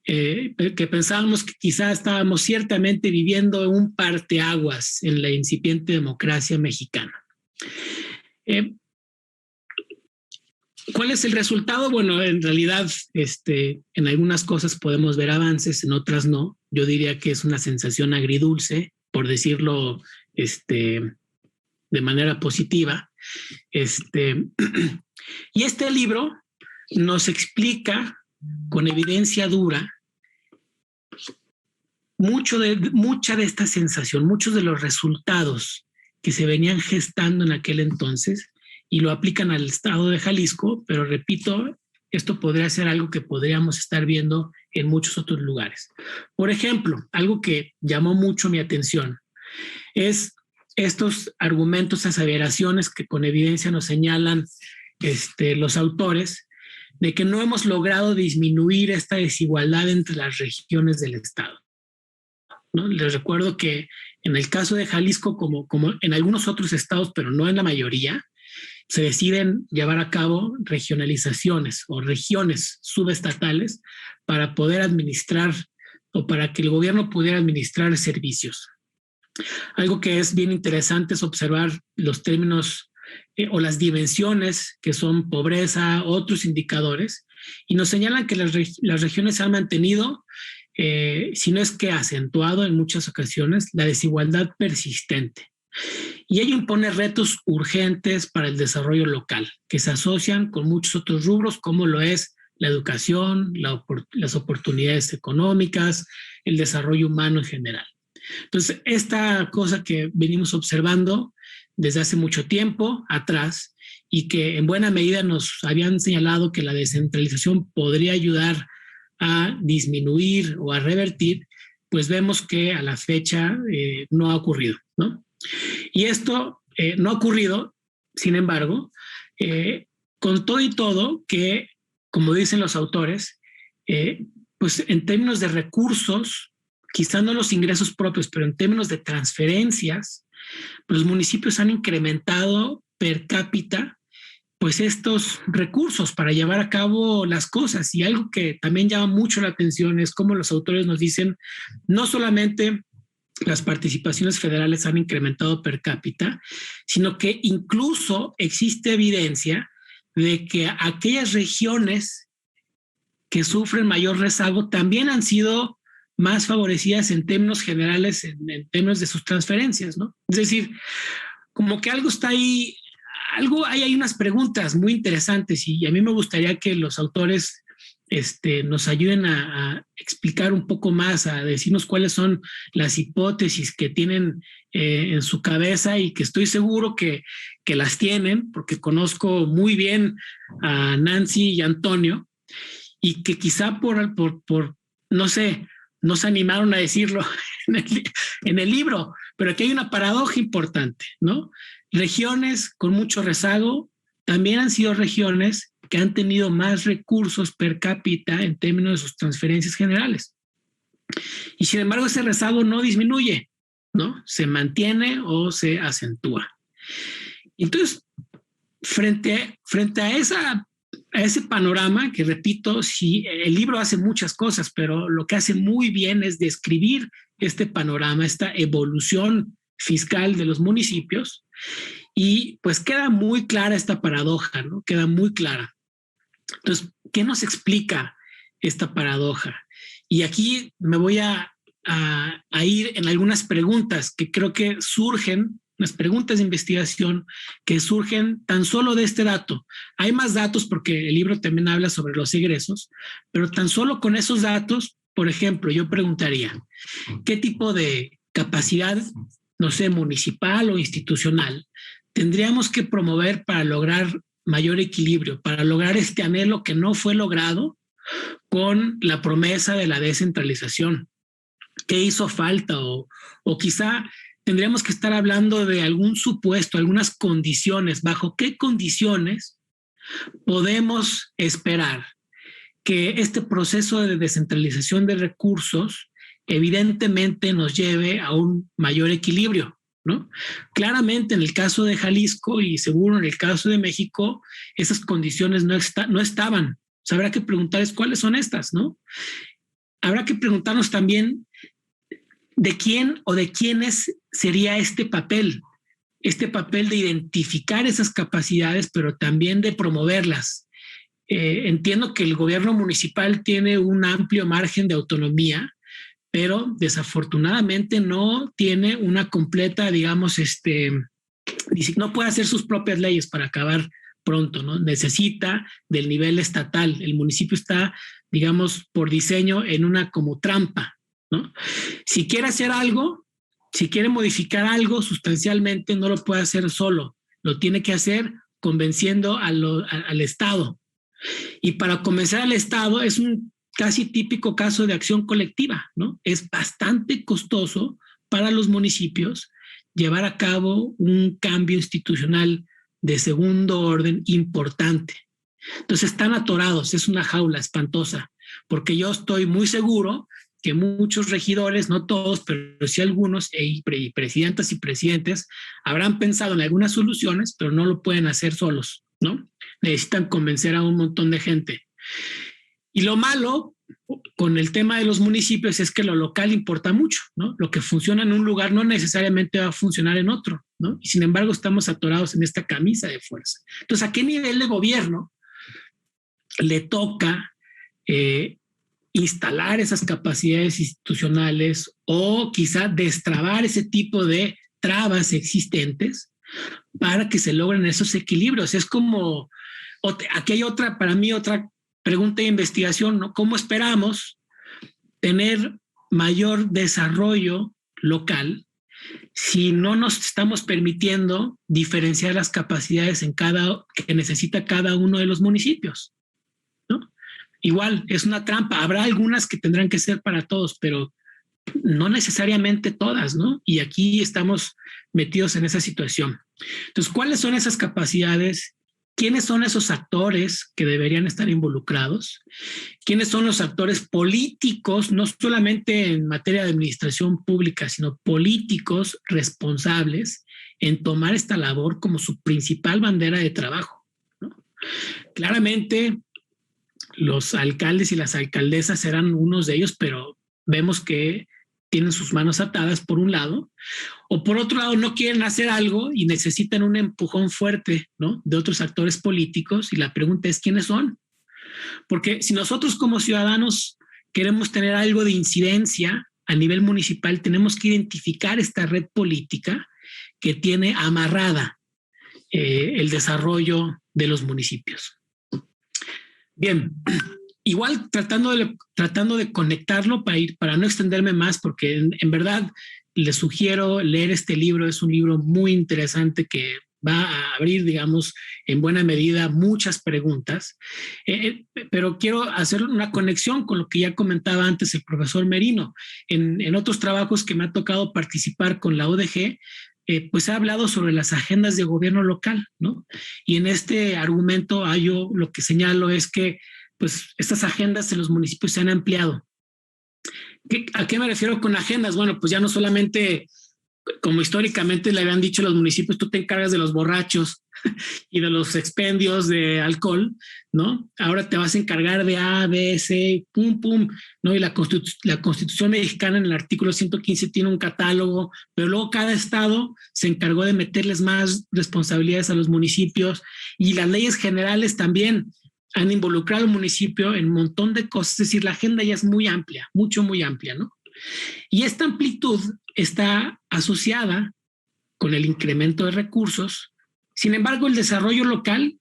Que pensábamos que quizá estábamos ciertamente viviendo un parteaguas en la incipiente democracia mexicana. ¿Cuál es el resultado? Bueno, en realidad, en algunas cosas podemos ver avances, en otras no. Yo diría que es una sensación agridulce, por decirlo de manera positiva. Y este libro nos explica con evidencia dura mucha de esta sensación, muchos de los resultados que se venían gestando en aquel entonces y lo aplican al estado de Jalisco, pero repito, esto podría ser algo que podríamos estar viendo en muchos otros lugares. Por ejemplo, algo que llamó mucho mi atención es estos argumentos, aseveraciones que con evidencia nos señalan los autores de que no hemos logrado disminuir esta desigualdad entre las regiones del Estado, ¿no? Les recuerdo que en el caso de Jalisco, como en algunos otros estados, pero no en la mayoría, se deciden llevar a cabo regionalizaciones o regiones subestatales para poder administrar o para que el gobierno pudiera administrar servicios. Algo que es bien interesante es observar los términos o las dimensiones que son pobreza, otros indicadores, y nos señalan que las regiones se han mantenido, si no es que acentuado en muchas ocasiones, la desigualdad persistente. Y ello impone retos urgentes para el desarrollo local, que se asocian con muchos otros rubros, como lo es la educación, las oportunidades económicas, el desarrollo humano en general. Entonces, esta cosa que venimos observando desde hace mucho tiempo atrás y que en buena medida nos habían señalado que la descentralización podría ayudar a disminuir o a revertir, pues vemos que a la fecha no ha ocurrido, ¿no? Y esto no ha ocurrido, sin embargo, con todo y todo que, como dicen los autores, pues en términos de recursos, quizá no los ingresos propios, pero en términos de transferencias, los municipios han incrementado per cápita pues estos recursos para llevar a cabo las cosas. Y algo que también llama mucho la atención es cómo los autores nos dicen, no solamente las participaciones federales han incrementado per cápita, sino que incluso existe evidencia de que aquellas regiones que sufren mayor rezago también han sido más favorecidas en términos generales, en términos de sus transferencias, ¿no? Es decir, como que algo está ahí, hay unas preguntas muy interesantes y a mí me gustaría que los autores nos ayuden a explicar un poco más, a decirnos cuáles son las hipótesis que tienen en su cabeza y que estoy seguro que las tienen, porque conozco muy bien a Nancy y Antonio y que quizá por no sé, no se animaron a decirlo en el libro, pero aquí hay una paradoja importante, ¿no? Regiones con mucho rezago también han sido regiones que han tenido más recursos per cápita en términos de sus transferencias generales. Y sin embargo, ese rezago no disminuye, ¿no? Se mantiene o se acentúa. Entonces, frente a ese panorama, que repito, sí, el libro hace muchas cosas, pero lo que hace muy bien es describir este panorama, esta evolución fiscal de los municipios, y pues queda muy clara esta paradoja, ¿no? Queda muy clara. Entonces, ¿qué nos explica esta paradoja? Y aquí me voy a ir en algunas preguntas que creo que surgen, unas preguntas de investigación que surgen tan solo de este dato. Hay más datos porque el libro también habla sobre los egresos, pero tan solo con esos datos, por ejemplo, yo preguntaría, ¿qué tipo de capacidad, no sé, municipal o institucional tendríamos que promover para lograr mayor equilibrio, para lograr este anhelo que no fue logrado con la promesa de la descentralización? ¿Qué hizo falta? O quizá tendríamos que estar hablando de algún supuesto, algunas condiciones. ¿Bajo qué condiciones podemos esperar que este proceso de descentralización de recursos evidentemente nos lleve a un mayor equilibrio, ¿no? Claramente en el caso de Jalisco y seguro en el caso de México, esas condiciones no estaban. O sea, habrá que preguntarles cuáles son estas, ¿no? Habrá que preguntarnos también de quién o de quiénes sería este papel de identificar esas capacidades, pero también de promoverlas. Entiendo que el gobierno municipal tiene un amplio margen de autonomía, pero desafortunadamente no tiene una completa, digamos, no puede hacer sus propias leyes para acabar pronto, ¿no? Necesita del nivel estatal. El municipio está, digamos, por diseño en una como trampa, ¿no? Si quiere hacer algo, si quiere modificar algo sustancialmente, no lo puede hacer solo, lo tiene que hacer convenciendo al Estado. Y para convencer al Estado es un casi típico caso de acción colectiva, ¿no? Es bastante costoso para los municipios llevar a cabo un cambio institucional de segundo orden importante, Entonces están atorados, es una jaula espantosa, porque yo estoy muy seguro que muchos regidores, no todos, pero sí algunos, y presidentas y presidentes, habrán pensado en algunas soluciones, pero no lo pueden hacer solos, ¿no? Necesitan convencer a un montón de gente. Y lo malo con el tema de los municipios es que lo local importa mucho, ¿no? Lo que funciona en un lugar no necesariamente va a funcionar en otro, ¿no? Y sin embargo estamos atorados en esta camisa de fuerza. Entonces, ¿a qué nivel de gobierno le toca instalar esas capacidades institucionales o quizá destrabar ese tipo de trabas existentes para que se logren esos equilibrios? Es como, aquí hay otra, para mí, otra pregunta de investigación, ¿no? ¿Cómo esperamos tener mayor desarrollo local si no nos estamos permitiendo diferenciar las capacidades que necesita cada uno de los municipios, ¿no? Igual, es una trampa. Habrá algunas que tendrán que ser para todos, pero no necesariamente todas, ¿no? Y aquí estamos metidos en esa situación. Entonces, ¿cuáles son esas capacidades? ¿Quiénes son esos actores que deberían estar involucrados? ¿Quiénes son los actores políticos, no solamente en materia de administración pública, sino políticos responsables en tomar esta labor como su principal bandera de trabajo, ¿no? Claramente, los alcaldes y las alcaldesas serán unos de ellos, pero vemos que tienen sus manos atadas por un lado, o por otro lado no quieren hacer algo y necesitan un empujón fuerte, ¿no?, de otros actores políticos, y la pregunta es ¿quiénes son? Porque si nosotros como ciudadanos queremos tener algo de incidencia a nivel municipal, tenemos que identificar esta red política que tiene amarrada el desarrollo de los municipios. Bien, igual tratando de conectarlo para no extenderme más, porque en verdad les sugiero leer este libro. Es un libro muy interesante que va a abrir, digamos, en buena medida muchas preguntas, pero quiero hacer una conexión con lo que ya comentaba antes el profesor Merino. En otros trabajos que me ha tocado participar con la ODG, pues ha hablado sobre las agendas de gobierno local, ¿no? Y en este argumento yo lo que señalo es que pues estas agendas en los municipios se han ampliado. ¿A qué me refiero con agendas? Bueno, pues ya no solamente, como históricamente le habían dicho los municipios, tú te encargas de los borrachos y de los expendios de alcohol, ¿no? Ahora te vas a encargar de A, B, C, pum, pum, ¿no? Y la Constitución mexicana en el artículo 115 tiene un catálogo, pero luego cada estado se encargó de meterles más responsabilidades a los municipios, y las leyes generales también han involucrado al municipio en un montón de cosas. Es decir, la agenda ya es muy amplia, muy amplia, ¿no? Y esta amplitud está asociada con el incremento de recursos. Sin embargo, el desarrollo local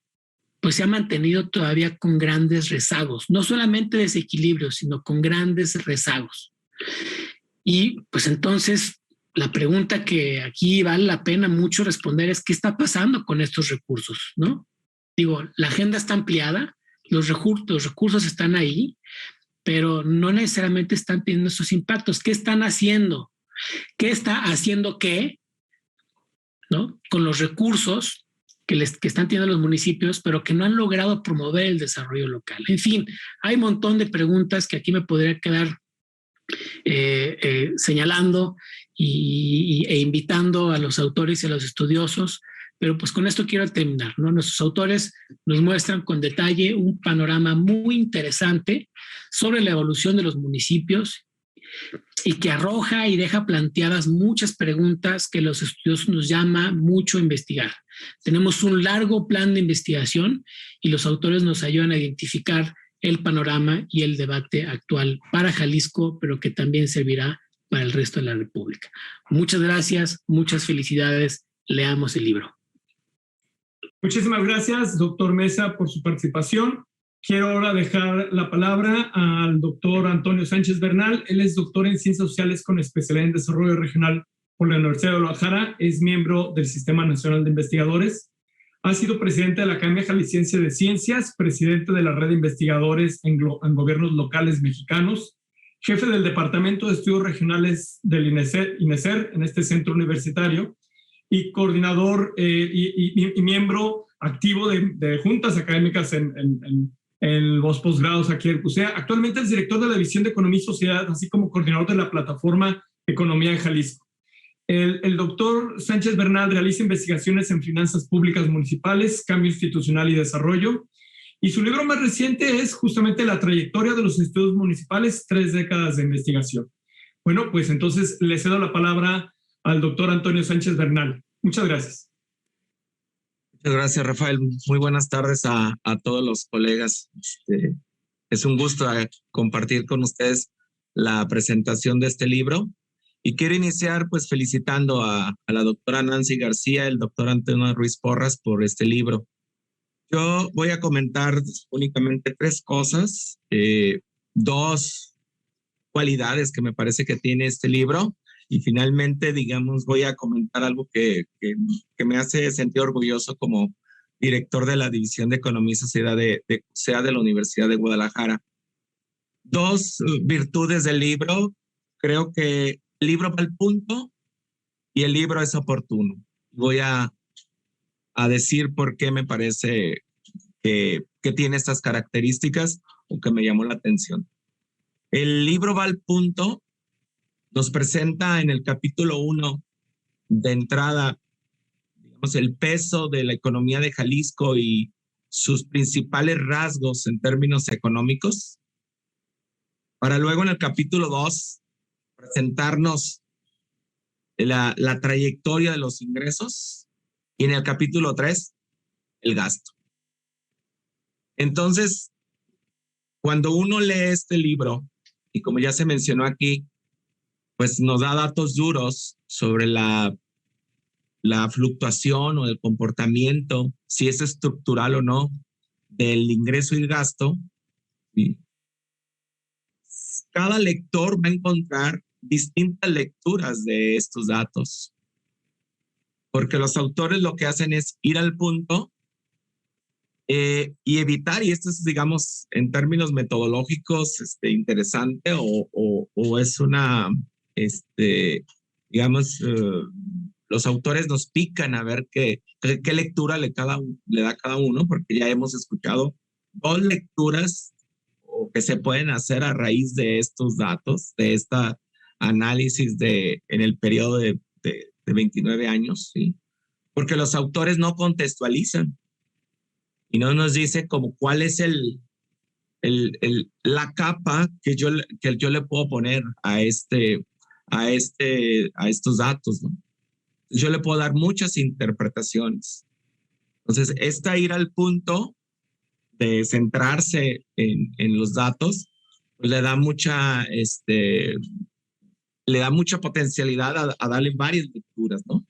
pues se ha mantenido todavía con grandes rezagos, no solamente desequilibrios, sino con grandes rezagos. Y pues entonces la pregunta que aquí vale la pena mucho responder es ¿qué está pasando con estos recursos, no? Digo, la agenda está ampliada, los recursos están ahí, pero no necesariamente están teniendo esos impactos. ¿Qué están haciendo? ¿Qué está haciendo qué, ¿no?, con los recursos que están teniendo los municipios, pero que no han logrado promover el desarrollo local? En fin, hay un montón de preguntas que aquí me podría quedar señalando e invitando a los autores y a los estudiosos, pero pues con esto quiero terminar, ¿no? Nuestros autores nos muestran con detalle un panorama muy interesante sobre la evolución de los municipios y que arroja y deja planteadas muchas preguntas que los estudiosos nos llama mucho a investigar. Tenemos un largo plan de investigación y los autores nos ayudan a identificar el panorama y el debate actual para Jalisco, pero que también servirá para el resto de la República. Muchas gracias, muchas felicidades. Leamos el libro. Muchísimas gracias, doctor Mesa, por su participación. Quiero ahora dejar la palabra al doctor Antonio Sánchez Bernal. Él es doctor en Ciencias Sociales con especialidad en Desarrollo Regional por la Universidad de Guadalajara. Es miembro del Sistema Nacional de Investigadores. Ha sido presidente de la Academia Jalisciense de Ciencias, presidente de la Red de Investigadores en Gobiernos Locales Mexicanos, jefe del Departamento de Estudios Regionales del INESER en este centro universitario, y coordinador y miembro activo de juntas académicas en los posgrados aquí en CUSEA. Actualmente es director de la División de Economía y Sociedad, así como coordinador de la plataforma Economía en Jalisco. El doctor Sánchez Bernal realiza investigaciones en finanzas públicas municipales, cambio institucional y desarrollo. Y su libro más reciente es justamente La trayectoria de los institutos municipales, 3 décadas de investigación. Bueno, pues entonces le cedo la palabra al doctor Antonio Sánchez Bernal. Muchas gracias. Muchas gracias, Rafael. Muy buenas tardes a todos los colegas. Es un gusto compartir con ustedes la presentación de este libro. Y quiero iniciar pues felicitando a la doctora Nancy García, el doctor Antonio Ruiz Porras por este libro. Yo voy a comentar únicamente 3 cosas, 2 cualidades que me parece que tiene este libro y finalmente, digamos, voy a comentar algo que me hace sentir orgulloso como director de la División de Economía y Sociedad de CUSEA de la Universidad de Guadalajara. 2 virtudes del libro. Creo que el libro va al punto y el libro es oportuno. Voy a decir por qué me parece que tiene estas características o que me llamó la atención. El libro va al punto, nos presenta en el capítulo 1 de entrada, digamos, el peso de la economía de Jalisco y sus principales rasgos en términos económicos, para luego en el capítulo 2 presentarnos la trayectoria de los ingresos y en el capítulo 3 el gasto. Entonces, cuando uno lee este libro, y como ya se mencionó aquí, pues nos da datos duros sobre la fluctuación o el comportamiento, si es estructural o no, del ingreso y el gasto. ¿Sí? Cada lector va a encontrar distintas lecturas de estos datos, porque los autores lo que hacen es ir al punto y evitar, y esto es, digamos, en términos metodológicos, interesante o es una, digamos, los autores nos pican a ver qué lectura le da cada uno, porque ya hemos escuchado 2 lecturas que se pueden hacer a raíz de estos datos, de esta análisis en el periodo de 29 años, ¿sí? Porque los autores no contextualizan y no nos dicen como cuál es la capa que yo le puedo poner a estos datos, ¿no? Yo le puedo dar muchas interpretaciones. Entonces, ir al punto de centrarse en los datos, pues le da mucha potencialidad a darle varias lecturas, ¿no?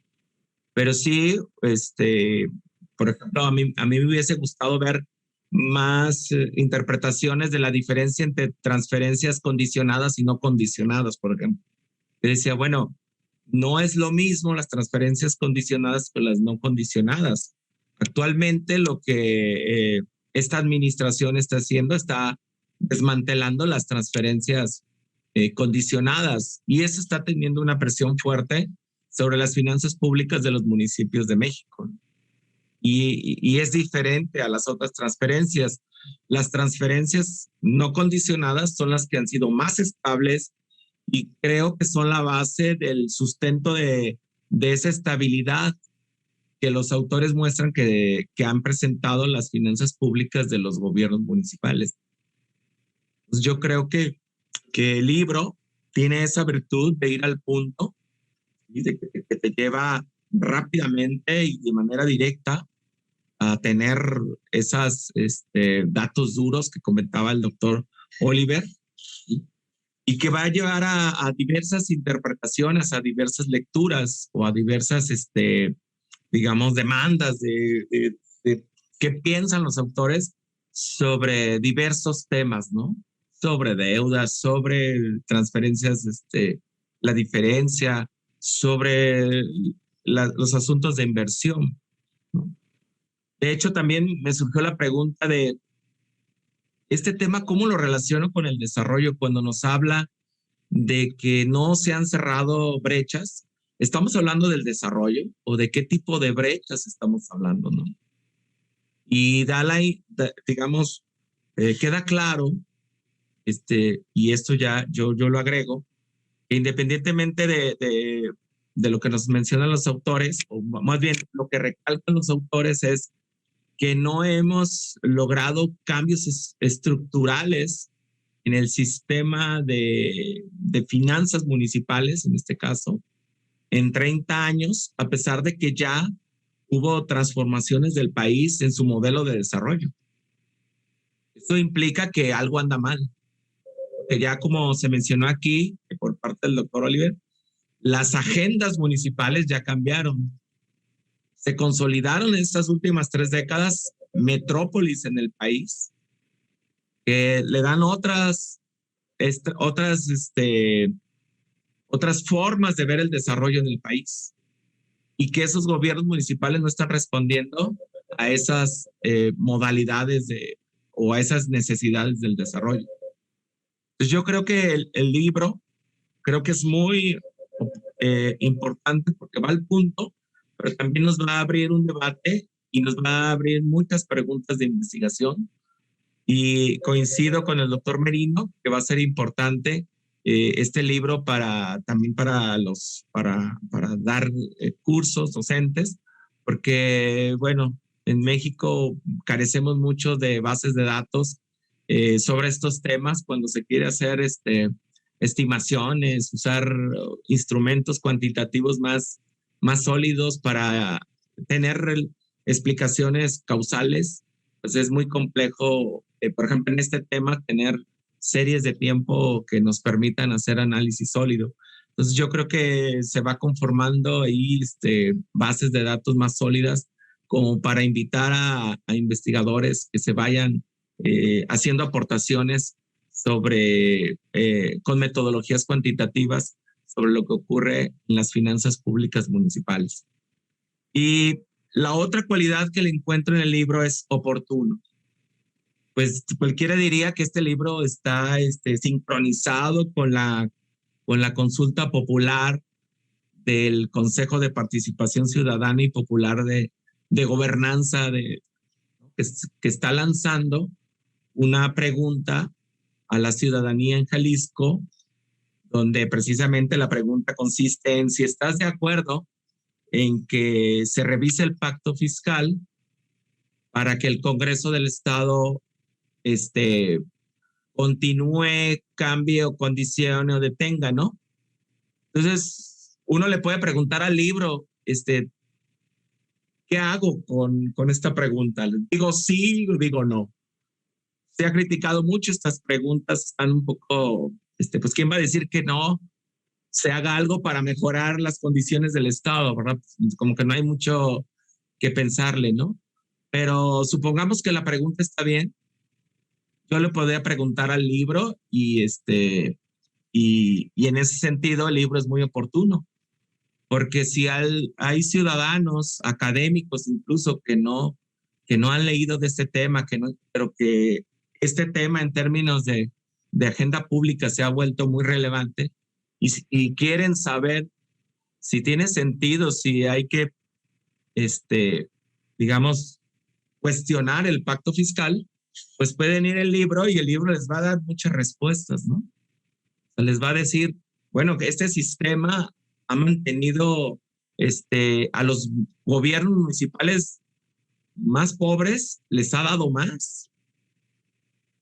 Pero sí, por ejemplo, a mí me hubiese gustado ver más interpretaciones de la diferencia entre transferencias condicionadas y no condicionadas, por ejemplo. Yo decía, bueno, no es lo mismo las transferencias condicionadas que las no condicionadas. Actualmente lo que esta administración está haciendo está desmantelando las transferencias condicionadas y eso está teniendo una presión fuerte sobre las finanzas públicas de los municipios de México. Y es diferente a las otras transferencias. Las transferencias no condicionadas son las que han sido más estables y creo que son la base del sustento de esa estabilidad que los autores muestran que han presentado las finanzas públicas de los gobiernos municipales. Pues yo creo que el libro tiene esa virtud de ir al punto y de que te lleva rápidamente y de manera directa a tener esos datos duros que comentaba el doctor Oliver y que va a llevar a diversas interpretaciones, a diversas lecturas o a diversas, digamos, demandas de qué piensan los autores sobre diversos temas, ¿no? Sobre deudas, sobre transferencias, la diferencia, sobre los asuntos de inversión, ¿no? De hecho, también me surgió la pregunta de este tema, ¿cómo lo relaciono con el desarrollo cuando nos habla de que no se han cerrado brechas? ¿Estamos hablando del desarrollo o de qué tipo de brechas estamos hablando, no? Y digamos, queda claro, y esto ya yo lo agrego, que independientemente de lo que nos mencionan los autores, o más bien lo que recalcan los autores es que no hemos logrado cambios estructurales en el sistema de finanzas municipales, en este caso, en 30 años, a pesar de que ya hubo transformaciones del país en su modelo de desarrollo. Eso implica que algo anda mal. Que ya como se mencionó aquí por parte del doctor Oliver, las agendas municipales ya cambiaron. Se consolidaron en estas últimas 3 décadas metrópolis en el país que le dan otras formas de ver el desarrollo en el país y que esos gobiernos municipales no están respondiendo a esas modalidades o a esas necesidades del desarrollo. Entonces yo creo que el libro creo que es muy importante porque va al punto, pero también nos va a abrir un debate y nos va a abrir muchas preguntas de investigación. Y coincido con el doctor Merino que va a ser importante este libro también para dar cursos docentes, porque, bueno, en México carecemos mucho de bases de datos sobre estos temas cuando se quiere hacer estimaciones, usar instrumentos cuantitativos más sólidos para tener explicaciones causales, pues es muy complejo, por ejemplo, en este tema, tener series de tiempo que nos permitan hacer análisis sólido. Entonces yo creo que se va conformando ahí bases de datos más sólidas como para invitar a investigadores que se vayan haciendo aportaciones con metodologías cuantitativas sobre lo que ocurre en las finanzas públicas municipales. Y la otra cualidad que le encuentro en el libro es oportuno. Pues cualquiera diría que este libro está sincronizado con la consulta popular del Consejo de Participación Ciudadana y Popular de Gobernanza que está lanzando una pregunta a la ciudadanía en Jalisco, donde precisamente la pregunta consiste en si estás de acuerdo en que se revise el pacto fiscal para que el Congreso del Estado continúe, cambie o condicione o detenga, ¿no? Entonces, uno le puede preguntar al libro, ¿qué hago con esta pregunta? ¿Digo sí o digo no? Se ha criticado mucho estas preguntas, están un poco, pues, ¿quién va a decir que no se haga algo para mejorar las condiciones del Estado, ¿verdad? Como que no hay mucho que pensarle, ¿no? Pero supongamos que la pregunta está bien. Yo le podría preguntar al libro y en ese sentido el libro es muy oportuno, porque si hay ciudadanos, académicos incluso que no han leído de este tema, pero que este tema en términos de agenda pública se ha vuelto muy relevante y quieren saber si tiene sentido, si hay que, digamos, cuestionar el pacto fiscal, pues pueden ir al libro y el libro les va a dar muchas respuestas, ¿no? O sea, les va a decir, bueno, que este sistema ha mantenido a los gobiernos municipales más pobres, les ha dado más.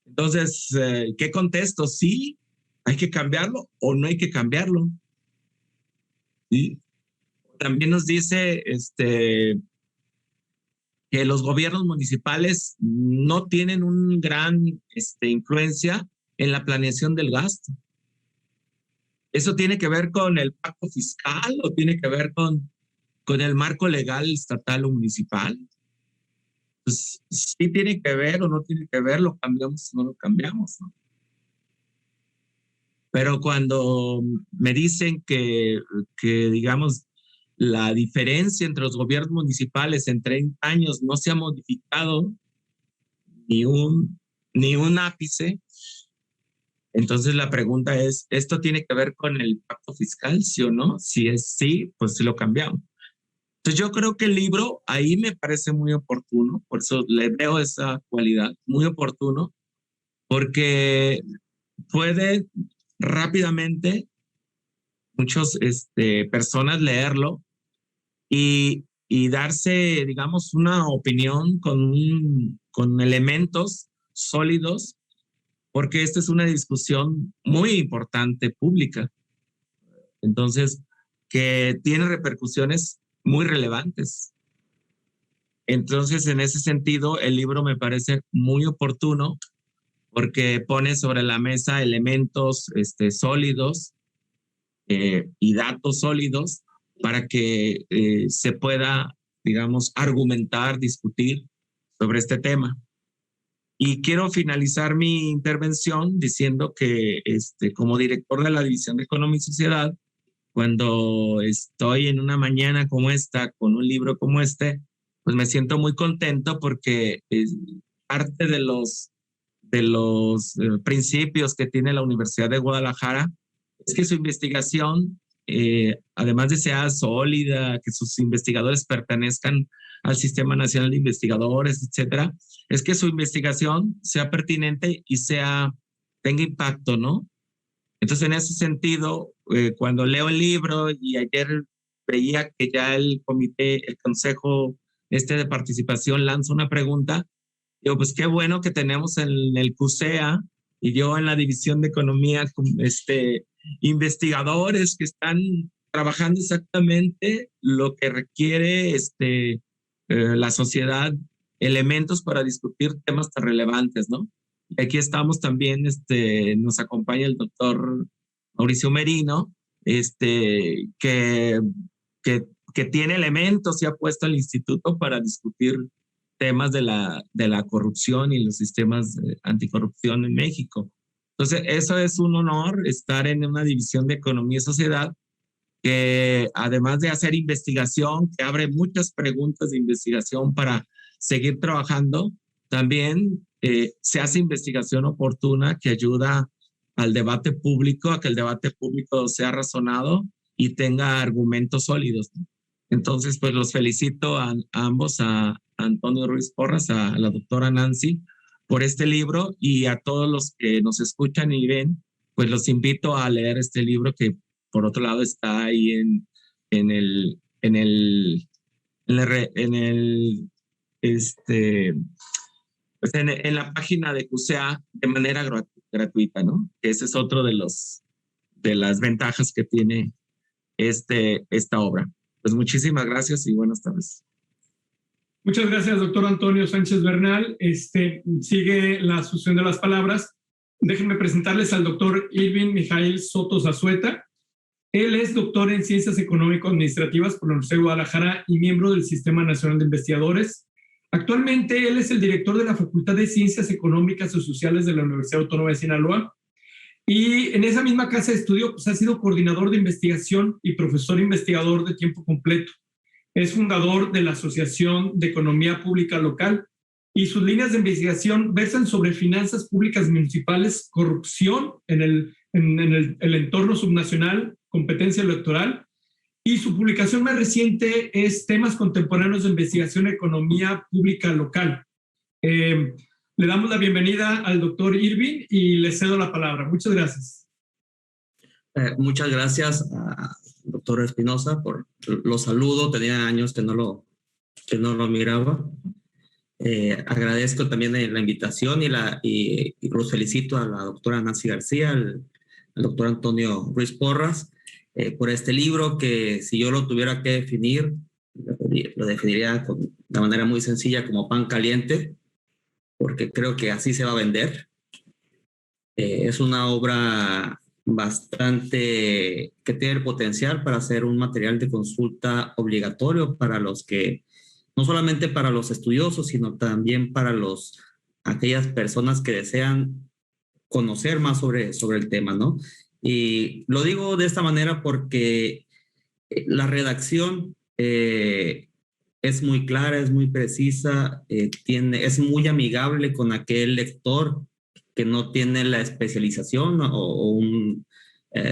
Entonces, ¿qué contesto? ¿Sí hay que cambiarlo o no hay que cambiarlo? Y también nos dice que los gobiernos municipales no tienen un gran influencia en la planeación del gasto. ¿Eso tiene que ver con el pacto fiscal o tiene que ver con el marco legal estatal o municipal? Pues sí tiene que ver o no tiene que ver, lo cambiamos o no lo cambiamos, ¿no? Pero cuando me dicen que digamos, la diferencia entre los gobiernos municipales en 30 años no se ha modificado ni un ápice, entonces la pregunta es, ¿esto tiene que ver con el pacto fiscal, sí o no? Si es sí, pues sí lo cambiamos. Entonces yo creo que el libro ahí me parece muy oportuno, por eso le veo esa cualidad, muy oportuno, porque puede rápidamente muchas personas leerlo y darse, digamos, una opinión con elementos sólidos, porque esta es una discusión muy importante pública. Entonces, que tiene repercusiones muy relevantes. Entonces, en ese sentido, el libro me parece muy oportuno porque pone sobre la mesa elementos sólidos y datos sólidos para que se pueda, digamos, argumentar, discutir sobre este tema. Y quiero finalizar mi intervención diciendo que como director de la División de Economía y Sociedad, cuando estoy en una mañana como esta, con un libro como este, pues me siento muy contento porque parte de los principios que tiene la Universidad de Guadalajara es que su investigación, además de sea sólida, que sus investigadores pertenezcan al Sistema Nacional de Investigadores, etcétera, es que su investigación sea pertinente y tenga impacto, ¿no? Entonces, en ese sentido, cuando leo el libro y ayer veía que ya el consejo de participación lanza una pregunta, digo, pues qué bueno que tenemos en el CUSEA y yo en la División de Economía, investigadores que están trabajando exactamente lo que requiere la sociedad, elementos para discutir temas tan relevantes, ¿no? Aquí estamos también, nos acompaña el doctor Mauricio Merino, que tiene elementos y ha puesto al instituto para discutir temas de la corrupción y los sistemas anticorrupción en México. Entonces, eso es un honor, estar en una división de economía y sociedad que, además de hacer investigación, que abre muchas preguntas de investigación para seguir trabajando, también se hace investigación oportuna que ayuda al debate público, a que el debate público sea razonado y tenga argumentos sólidos. Entonces, pues los felicito a ambos, a Antonio Ruiz Porras, a la doctora Nancy, por este libro, y a todos los que nos escuchan y ven, pues los invito a leer este libro que, por otro lado, está ahí en la página de CUSEA de manera gratuita, ¿no? Ese es otro de las ventajas que tiene esta obra. Pues muchísimas gracias y buenas tardes. Muchas gracias, doctor Antonio Sánchez Bernal. Sigue la sucesión de las palabras. Déjenme presentarles al doctor Irving Mijail Soto Zazueta. Él es doctor en Ciencias Económico-Administrativas por la Universidad de Guadalajara y miembro del Sistema Nacional de Investigadores. Actualmente, él es el director de la Facultad de Ciencias Económicas y Sociales de la Universidad Autónoma de Sinaloa. Y en esa misma casa de estudio, pues, ha sido coordinador de investigación y profesor investigador de tiempo completo. Es fundador de la Asociación de Economía Pública Local y sus líneas de investigación versan sobre finanzas públicas municipales, corrupción en el entorno subnacional, competencia electoral, y su publicación más reciente es Temas Contemporáneos de Investigación en Economía Pública Local. Le damos la bienvenida al doctor Irving y le cedo la palabra. Muchas gracias. Muchas gracias a doctor Espinosa por los saludos. Tenía años que no lo miraba. Agradezco también la invitación y los felicito a la doctora Nancy García, al doctor Antonio Ruiz Porras, por este libro que, si yo lo tuviera que definir, lo definiría de manera muy sencilla como pan caliente, porque creo que así se va a vender. Es una obra bastante que tiene el potencial para ser un material de consulta obligatorio para los que, no solamente para los estudiosos, sino también para aquellas personas que desean conocer más sobre el tema, ¿no? Y lo digo de esta manera porque la redacción es muy clara, es muy precisa, es muy amigable con aquel lector que no tiene la especialización o un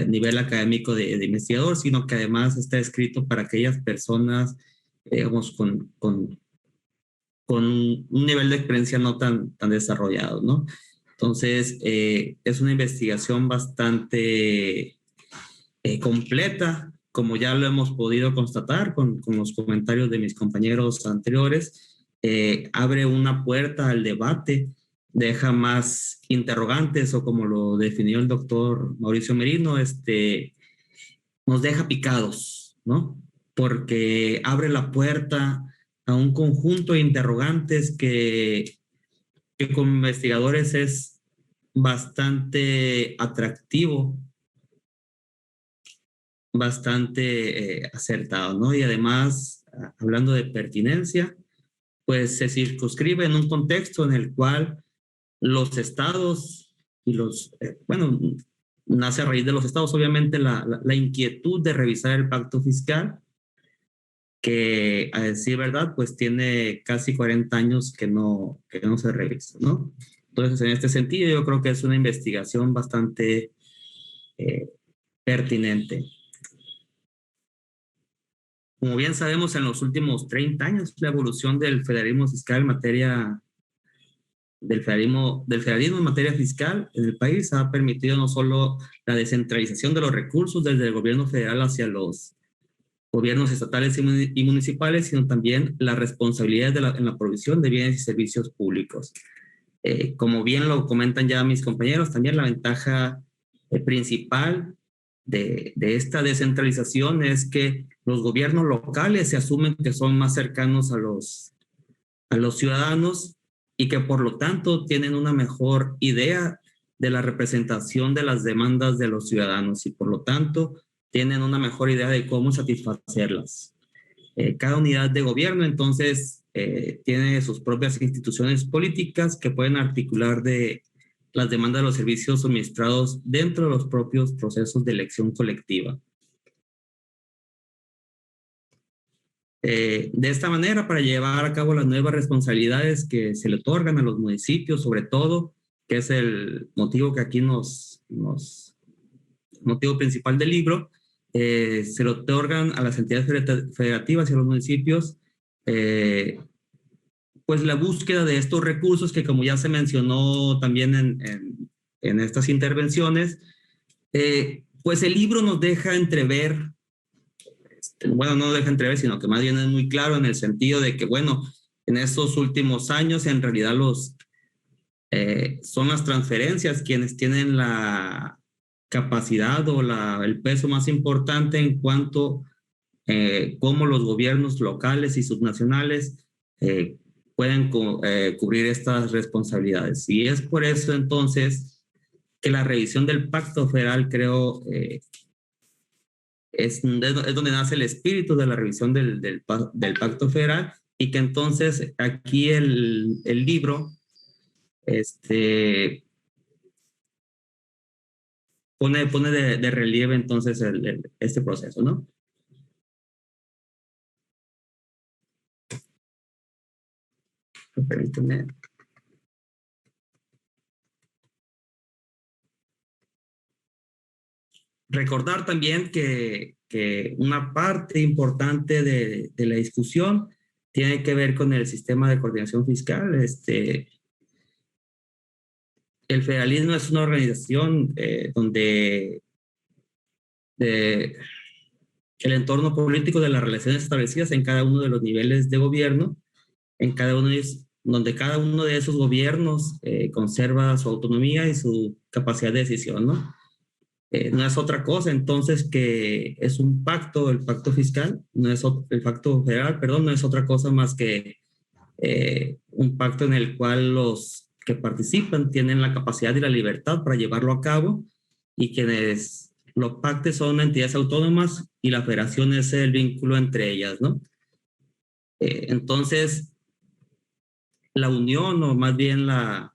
nivel académico de investigador, sino que además está escrito para aquellas personas digamos, con un nivel de experiencia no tan desarrollado, ¿no? Entonces, es una investigación bastante completa, como ya lo hemos podido constatar con los comentarios de mis compañeros anteriores. Abre una puerta al debate, deja más interrogantes, o como lo definió el doctor Mauricio Merino, nos deja picados, ¿no? Porque abre la puerta a un conjunto de interrogantes que como investigadores es bastante atractivo, bastante acertado, ¿no? Y además, hablando de pertinencia, pues se circunscribe en un contexto en el cual los estados y bueno, nace a raíz de los estados, obviamente, la inquietud de revisar el pacto fiscal, que a decir verdad, pues tiene casi 40 años que no se revisa, ¿no? Entonces, en este sentido, yo creo que es una investigación bastante pertinente. Como bien sabemos, en los últimos 30 años, la evolución del federalismo fiscal en materia del federalismo en materia fiscal en el país ha permitido no solo la descentralización de los recursos desde el gobierno federal hacia los gobiernos estatales y municipales, sino también la responsabilidad en la provisión de bienes y servicios públicos. Como bien lo comentan ya mis compañeros, también la ventaja principal de esta descentralización es que los gobiernos locales se asumen que son más cercanos a los ciudadanos y que por lo tanto tienen una mejor idea de la representación de las demandas de los ciudadanos y por lo tanto tienen una mejor idea de cómo satisfacerlas. Cada unidad de gobierno entonces tiene sus propias instituciones políticas que pueden articular de las demandas de los servicios suministrados dentro de los propios procesos de elección colectiva. De esta manera, para llevar a cabo las nuevas responsabilidades que se le otorgan a los municipios, sobre todo, que es el motivo que aquí motivo principal del libro, se le otorgan a las entidades federativas y a los municipios pues la búsqueda de estos recursos que, como ya se mencionó también en estas intervenciones, pues el libro nos deja entrever, bueno, no deja entrever, sino que más bien es muy claro en el sentido de que, bueno, en estos últimos años en realidad son las transferencias quienes tienen la capacidad o el peso más importante en cuanto cómo los gobiernos locales y subnacionales pueden cubrir estas responsabilidades. Y es por eso entonces que la revisión del Pacto Federal, creo, es donde nace el espíritu de la revisión del Pacto Federal, y que entonces aquí el libro pone de relieve entonces este proceso, ¿no? Permíteme. Recordar también que una parte importante de la discusión tiene que ver con el sistema de coordinación fiscal. El federalismo es una organización donde el entorno político de las relaciones establecidas en cada uno de los niveles de gobierno, donde cada uno de esos gobiernos conserva su autonomía y su capacidad de decisión, ¿no? No es otra cosa entonces que es un pacto, el pacto fiscal, el pacto federal, perdón, no es otra cosa más que un pacto en el cual los que participan tienen la capacidad y la libertad para llevarlo a cabo, y quienes lo pacten son entidades autónomas y la federación es el vínculo entre ellas, ¿no? Entonces, la unión, o más bien la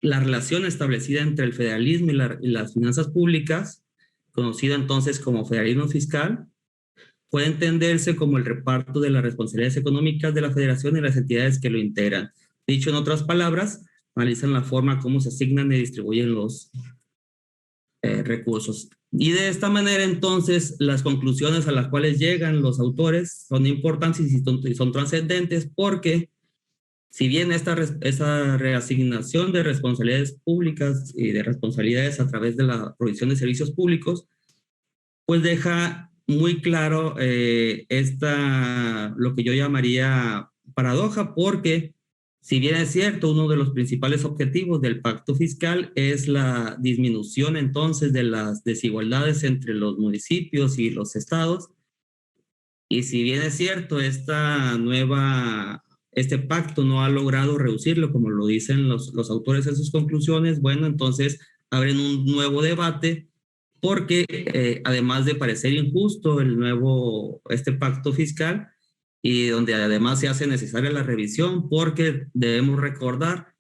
relación establecida entre el federalismo y las finanzas públicas, conocida entonces como federalismo fiscal, puede entenderse como el reparto de las responsabilidades económicas de la federación y las entidades que lo integran. Dicho en otras palabras, analizan la forma como se asignan y distribuyen los recursos. Y de esta manera, entonces, las conclusiones a las cuales llegan los autores son importantes y son trascendentes, porque si bien esa reasignación de responsabilidades públicas y de responsabilidades a través de la provisión de servicios públicos, pues deja muy claro lo que yo llamaría paradoja, porque si bien es cierto, uno de los principales objetivos del pacto fiscal es la disminución entonces de las desigualdades entre los municipios y los estados, y si bien es cierto, este pacto no ha logrado reducirlo, como lo dicen los autores en sus conclusiones, bueno, entonces abren un nuevo debate, porque además de parecer injusto este pacto fiscal, y donde además se hace necesaria la revisión, porque debemos recordar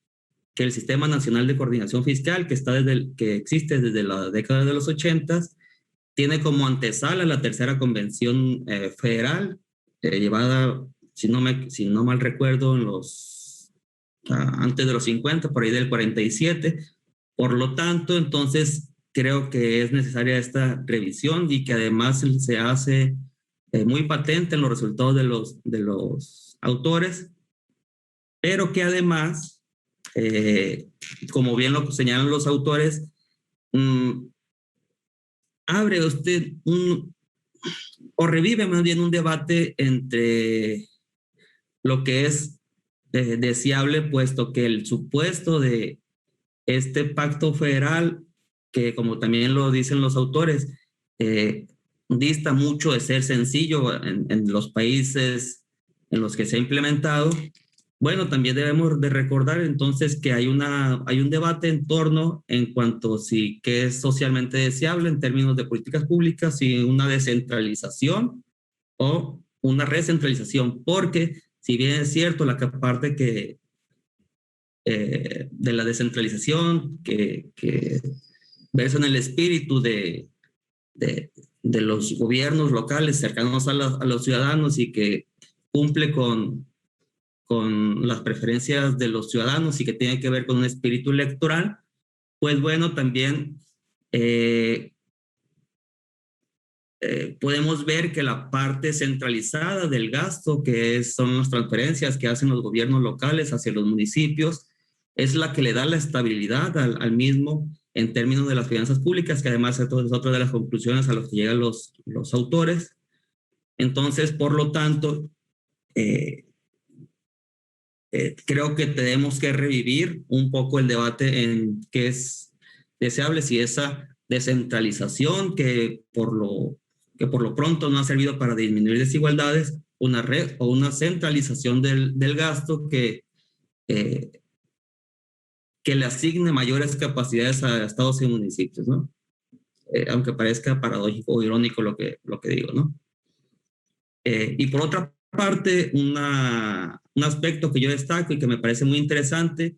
que el Sistema Nacional de Coordinación Fiscal, que existe desde la década de los 80, tiene como antesala la tercera convención federal, llevada, si no mal recuerdo, antes de los 50, por ahí del 47. Por lo tanto, entonces, creo que es necesaria esta revisión, y que además se hace muy patente en los resultados de los autores, pero que además, como bien lo señalan los autores, abre usted o revive más bien un debate entre lo que es deseable, puesto que el supuesto de este pacto federal, que como también lo dicen los autores, dista mucho de ser sencillo en los países en los que se ha implementado. Bueno, también debemos de recordar entonces que hay un debate en torno en cuanto a qué es socialmente deseable en términos de políticas públicas, si una descentralización o una recentralización, porque si bien es cierto la parte de la descentralización que versa en el espíritu de los gobiernos locales cercanos a los ciudadanos, y que cumple con las preferencias de los ciudadanos y que tiene que ver con un espíritu electoral, pues bueno, también podemos ver que la parte centralizada del gasto, son las transferencias que hacen los gobiernos locales hacia los municipios, es la que le da la estabilidad al mismo en términos de las finanzas públicas, que además es otra de las conclusiones a las que llegan los autores. Entonces, por lo tanto, creo que tenemos que revivir un poco el debate en qué es deseable, si esa descentralización que por lo pronto no ha servido para disminuir desigualdades, una red o una centralización del gasto que le asigne mayores capacidades a estados y municipios, ¿no? Aunque parezca paradójico o irónico lo que digo, ¿no? Y por otra parte, un aspecto que yo destaco y que me parece muy interesante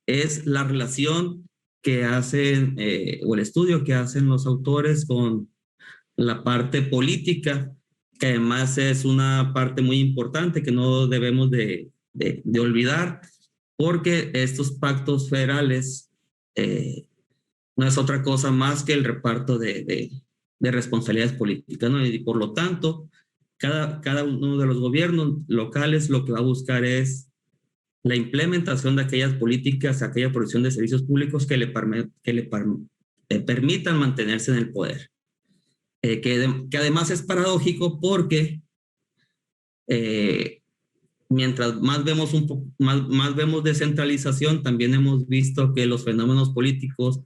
es la relación que hacen, o el estudio que hacen los autores con la parte política, que además es una parte muy importante que no debemos de olvidar, porque estos pactos federales no es otra cosa más que el reparto de responsabilidades políticas, ¿no? Y por lo tanto, cada uno de los gobiernos locales lo que va a buscar es la implementación de aquellas políticas, aquella provisión de servicios públicos que le permitan mantenerse en el poder. Que además es paradójico, porque mientras más vemos más vemos descentralización, también hemos visto que los fenómenos políticos,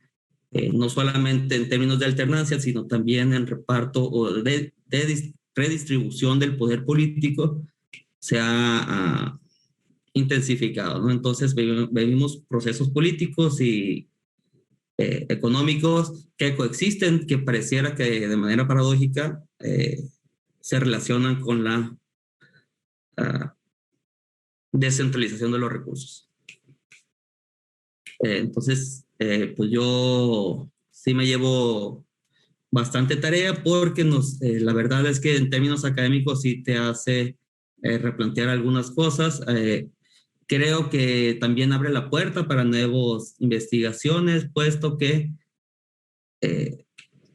no solamente en términos de alternancia, sino también en reparto o de redistribución del poder político, se ha intensificado, ¿no? Entonces vivimos procesos políticos y económicos que coexisten, que pareciera que de manera paradójica se relacionan con la descentralización de los recursos. Entonces, pues yo sí me llevo bastante tarea, porque la verdad es que en términos académicos sí te hace replantear algunas cosas. Creo que también abre la puerta para nuevas investigaciones, puesto que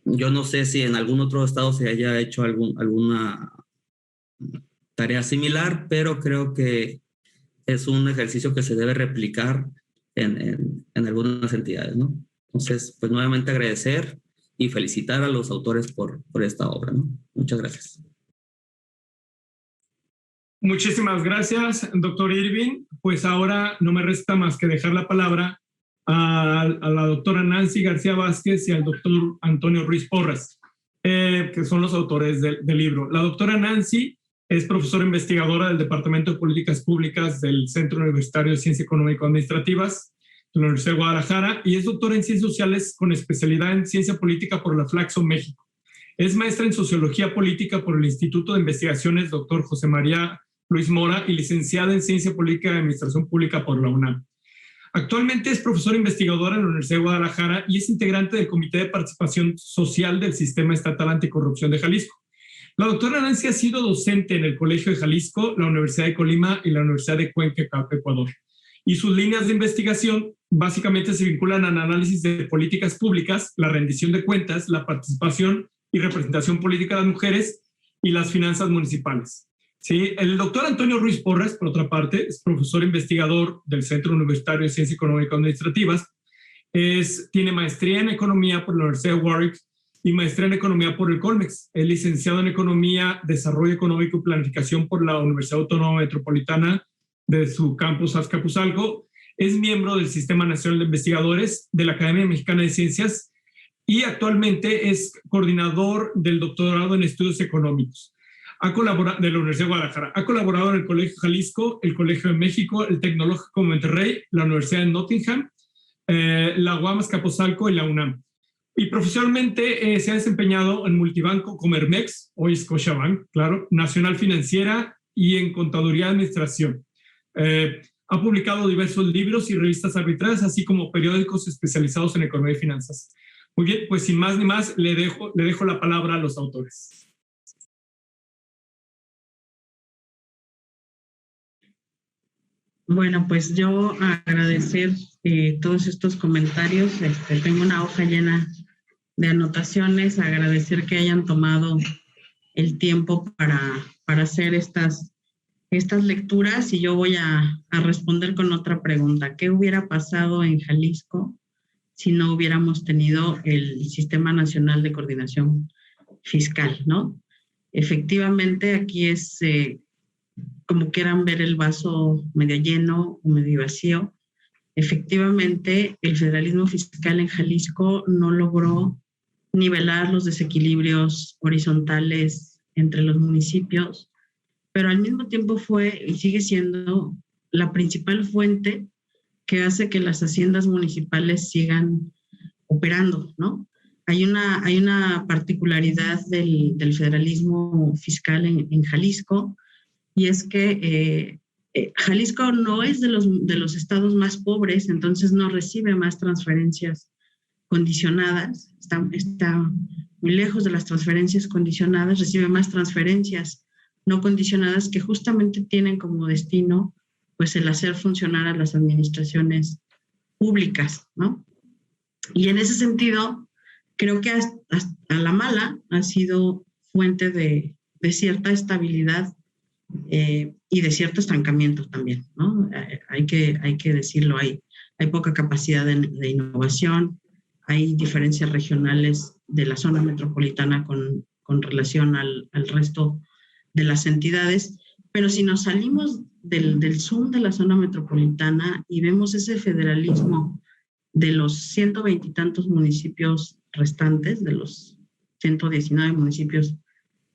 Yo no sé si en algún otro estado se haya hecho alguna tarea similar, pero creo que es un ejercicio que se debe replicar en algunas entidades, ¿no? Entonces, pues nuevamente agradecer y felicitar a los autores por esta obra, ¿no? Muchas gracias. Muchísimas gracias, doctor Irving. Pues ahora no me resta más que dejar la palabra a la doctora Nancy García Vázquez y al doctor Antonio Ruiz Porras, que son los autores del libro. La doctora Nancy es profesora investigadora del Departamento de Políticas Públicas del Centro Universitario de Ciencias Económico-Administrativas de la Universidad de Guadalajara y es doctora en Ciencias Sociales con especialidad en Ciencia Política por la Flaxo, México. Es maestra en Sociología Política por el Instituto de Investigaciones Dr. José María Luis Mora y licenciada en Ciencia Política y Administración Pública por la UNAM. Actualmente es profesora investigadora en la Universidad de Guadalajara y es integrante del Comité de Participación Social del Sistema Estatal Anticorrupción de Jalisco. La doctora Nancy ha sido docente en el Colegio de Jalisco, la Universidad de Colima y la Universidad de Cuenca, Ecuador. Y sus líneas de investigación básicamente se vinculan al análisis de políticas públicas, la rendición de cuentas, la participación y representación política de las mujeres y las finanzas municipales. Sí, el doctor Antonio Ruiz Porras, por otra parte, es profesor investigador del Centro Universitario de Ciencias Económico-Administrativas, tiene maestría en Economía por la Universidad de Warwick y maestría en Economía por el Colmex. Es licenciado en Economía, Desarrollo Económico y Planificación por la Universidad Autónoma Metropolitana de su campus Azcapotzalco. Es miembro del Sistema Nacional de Investigadores de la Academia Mexicana de Ciencias y actualmente es coordinador del doctorado en Estudios Económicos. Ha colaborado de la Universidad de Guadalajara. Ha colaborado en el Colegio Jalisco, el Colegio de México, el Tecnológico de Monterrey, la Universidad de Nottingham, la UAM Azcapotzalco y la UNAM. Y profesionalmente se ha desempeñado en Multibanco, Comermex, hoy Scotiabank, claro, Nacional Financiera y en Contaduría y Administración. Ha publicado diversos libros y revistas arbitrarias, así como periódicos especializados en economía y finanzas. Muy bien, pues sin más ni más, le dejo la palabra a los autores. Bueno, pues yo agradecer todos estos comentarios. Tengo una hoja llena de anotaciones, agradecer que hayan tomado el tiempo para hacer estas lecturas y yo voy a responder con otra pregunta. ¿Qué hubiera pasado en Jalisco si no hubiéramos tenido el Sistema Nacional de Coordinación Fiscal, ¿no? Efectivamente, aquí es como quieran ver el vaso medio lleno o medio vacío. Efectivamente, el federalismo fiscal en Jalisco no logró nivelar los desequilibrios horizontales entre los municipios, pero al mismo tiempo fue y sigue siendo la principal fuente que hace que las haciendas municipales sigan operando, ¿no? Hay una particularidad del federalismo fiscal en Jalisco, y es que Jalisco no es de los estados más pobres, entonces no recibe más transferencias condicionadas, está muy lejos de las transferencias condicionadas, recibe más transferencias no condicionadas que justamente tienen como destino pues el hacer funcionar a las administraciones públicas, ¿no? Y en ese sentido, creo que a la mala ha sido fuente de cierta estabilidad y de cierto estancamiento también, ¿no? Hay que decirlo, hay poca capacidad de innovación, hay diferencias regionales de la zona metropolitana con relación al resto de las entidades, pero si nos salimos del zoom de la zona metropolitana y vemos ese federalismo de los 120 y tantos municipios restantes, de los 119 municipios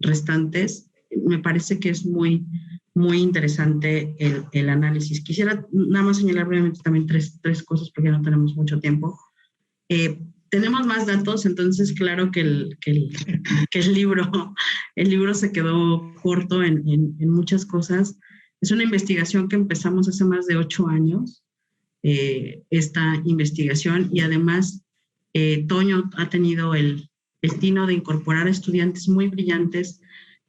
restantes, me parece que es muy, muy interesante el análisis. Quisiera nada más señalar brevemente también tres cosas porque no tenemos mucho tiempo. Tenemos más datos, entonces claro que el libro se quedó corto en muchas cosas. Es una investigación que empezamos hace más de 8 años, esta investigación, y además Toño ha tenido el tino de incorporar estudiantes muy brillantes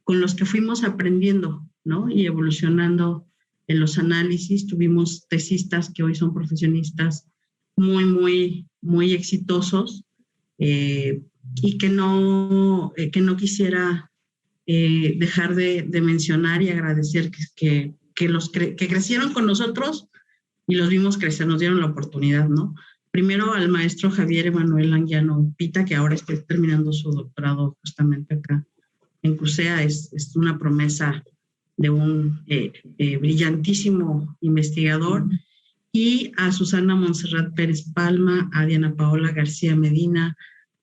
con los que fuimos aprendiendo, ¿no? Y evolucionando en los análisis. Tuvimos tesistas que hoy son profesionistas muy, muy, muy exitosos y que no quisiera dejar de mencionar y agradecer que crecieron con nosotros y los vimos crecer, nos dieron la oportunidad, ¿no? Primero al maestro Javier Emanuel Anguiano Pita, que ahora está terminando su doctorado justamente acá en CUSEA, es una promesa de un brillantísimo investigador, y a Susana Montserrat Pérez Palma, a Diana Paola García Medina,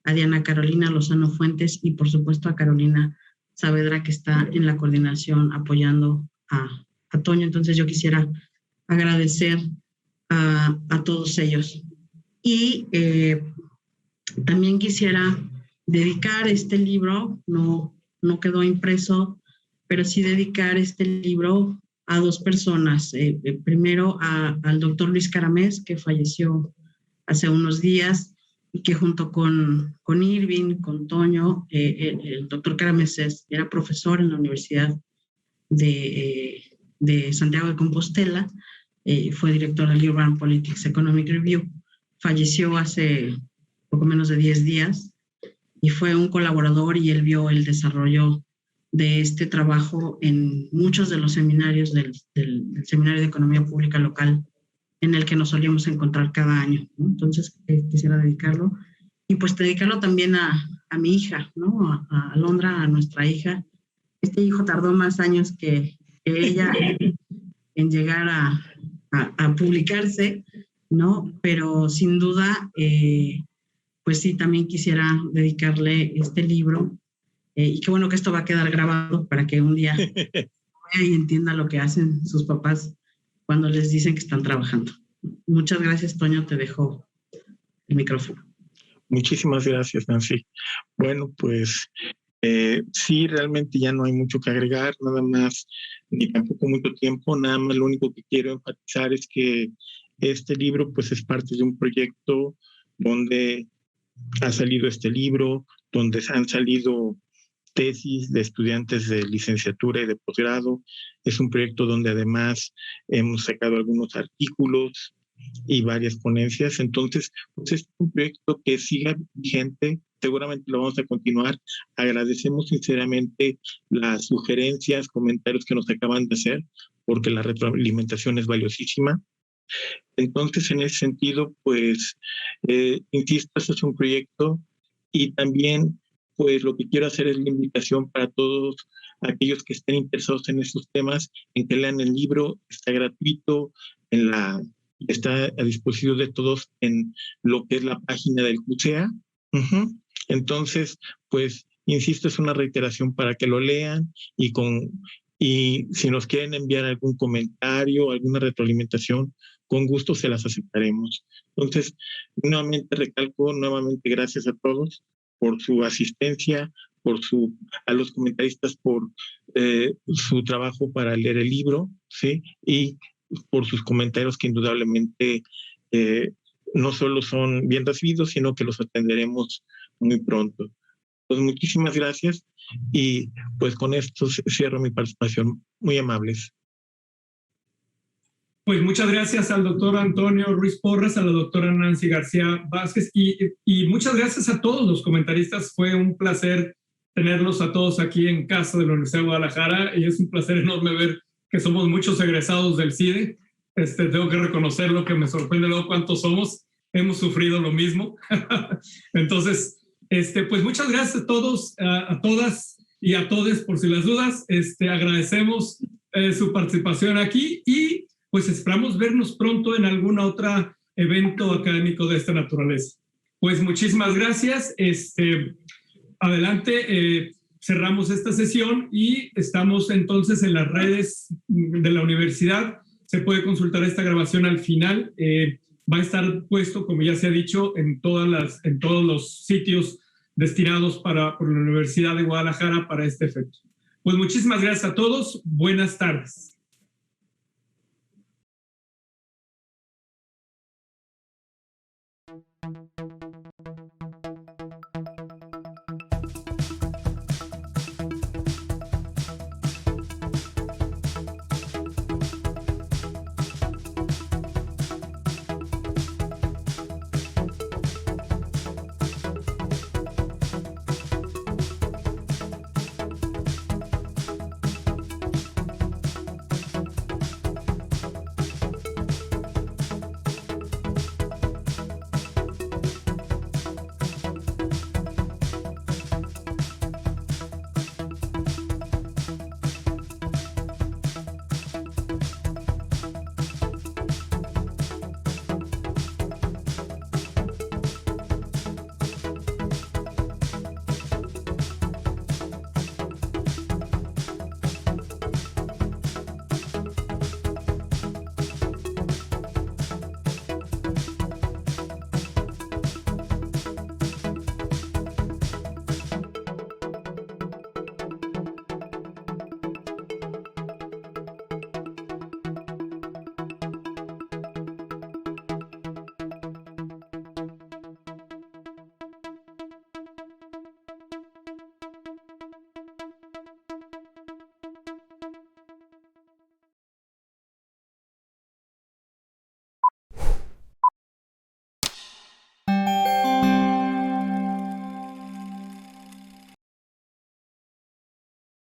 a Diana Carolina Lozano Fuentes y por supuesto a Carolina Saavedra, que está en la coordinación apoyando a Toño. Entonces yo quisiera agradecer a todos ellos. Y también quisiera dedicar este libro, no quedó impreso, pero sí dedicar este libro a dos personas. Primero al doctor Luis Caramés, que falleció hace unos días y que junto con Irving, con Toño, el doctor Caramés era profesor en la Universidad de Santiago de Compostela, fue director del Urban Politics Economic Review, falleció hace poco menos de 10 días y fue un colaborador, y él vio el desarrollo de este trabajo en muchos de los seminarios del Seminario de Economía Pública Local en el que nos solíamos encontrar cada año, ¿no? Entonces quisiera dedicarlo, y pues dedicarlo también a mi hija, ¿no? A Alondra, a nuestra hija. Este hijo tardó más años que ella en llegar a publicarse, ¿no? Pero sin duda, pues sí, también quisiera dedicarle este libro, y qué bueno que esto va a quedar grabado para que un día vea y entienda lo que hacen sus papás cuando les dicen que están trabajando. Muchas gracias, Toño, te dejo el micrófono. Muchísimas gracias, Nancy. Bueno, pues sí, realmente ya no hay mucho que agregar, nada más, ni tampoco mucho tiempo. Nada más lo único que quiero enfatizar es que este libro pues es parte de un proyecto donde ha salido este libro, donde han salido tesis de estudiantes de licenciatura y de posgrado. Es un proyecto donde además hemos sacado algunos artículos y varias ponencias. Entonces, pues es un proyecto que siga vigente, seguramente lo vamos a continuar. Agradecemos sinceramente las sugerencias, comentarios que nos acaban de hacer, porque la retroalimentación es valiosísima. Entonces, en ese sentido, pues, insisto, este es un proyecto, y también pues lo que quiero hacer es la invitación para todos aquellos que estén interesados en estos temas, en que lean el libro. Está gratuito, está a disposición de todos en lo que es la página del CUSEA. Entonces, pues, insisto, es una reiteración para que lo lean, y si nos quieren enviar algún comentario, alguna retroalimentación, con gusto se las aceptaremos. Entonces, nuevamente recalco, gracias a todos por su asistencia, a los comentaristas por su trabajo para leer el libro, ¿sí? Y por sus comentarios que indudablemente no solo son bien recibidos, sino que los atenderemos muy pronto. Pues muchísimas gracias, y pues con esto cierro mi participación. Muy amables. Pues muchas gracias al doctor Antonio Ruiz Porras, a la doctora Nancy García Vázquez, y muchas gracias a todos los comentaristas. Fue un placer tenerlos a todos aquí en casa de la Universidad de Guadalajara, y es un placer enorme ver que somos muchos egresados del CIDE. Tengo que reconocerlo, que me sorprende luego cuántos somos. Hemos sufrido lo mismo. Entonces, pues muchas gracias a todos, a todas y a todos por si las dudas. Agradecemos su participación aquí, y pues esperamos vernos pronto en algún otro evento académico de esta naturaleza. Pues muchísimas gracias. Adelante, cerramos esta sesión y estamos entonces en las redes de la universidad. Se puede consultar esta grabación al final. Va a estar puesto, como ya se ha dicho, en todos los sitios destinados por la Universidad de Guadalajara para este efecto. Pues muchísimas gracias a todos. Buenas tardes.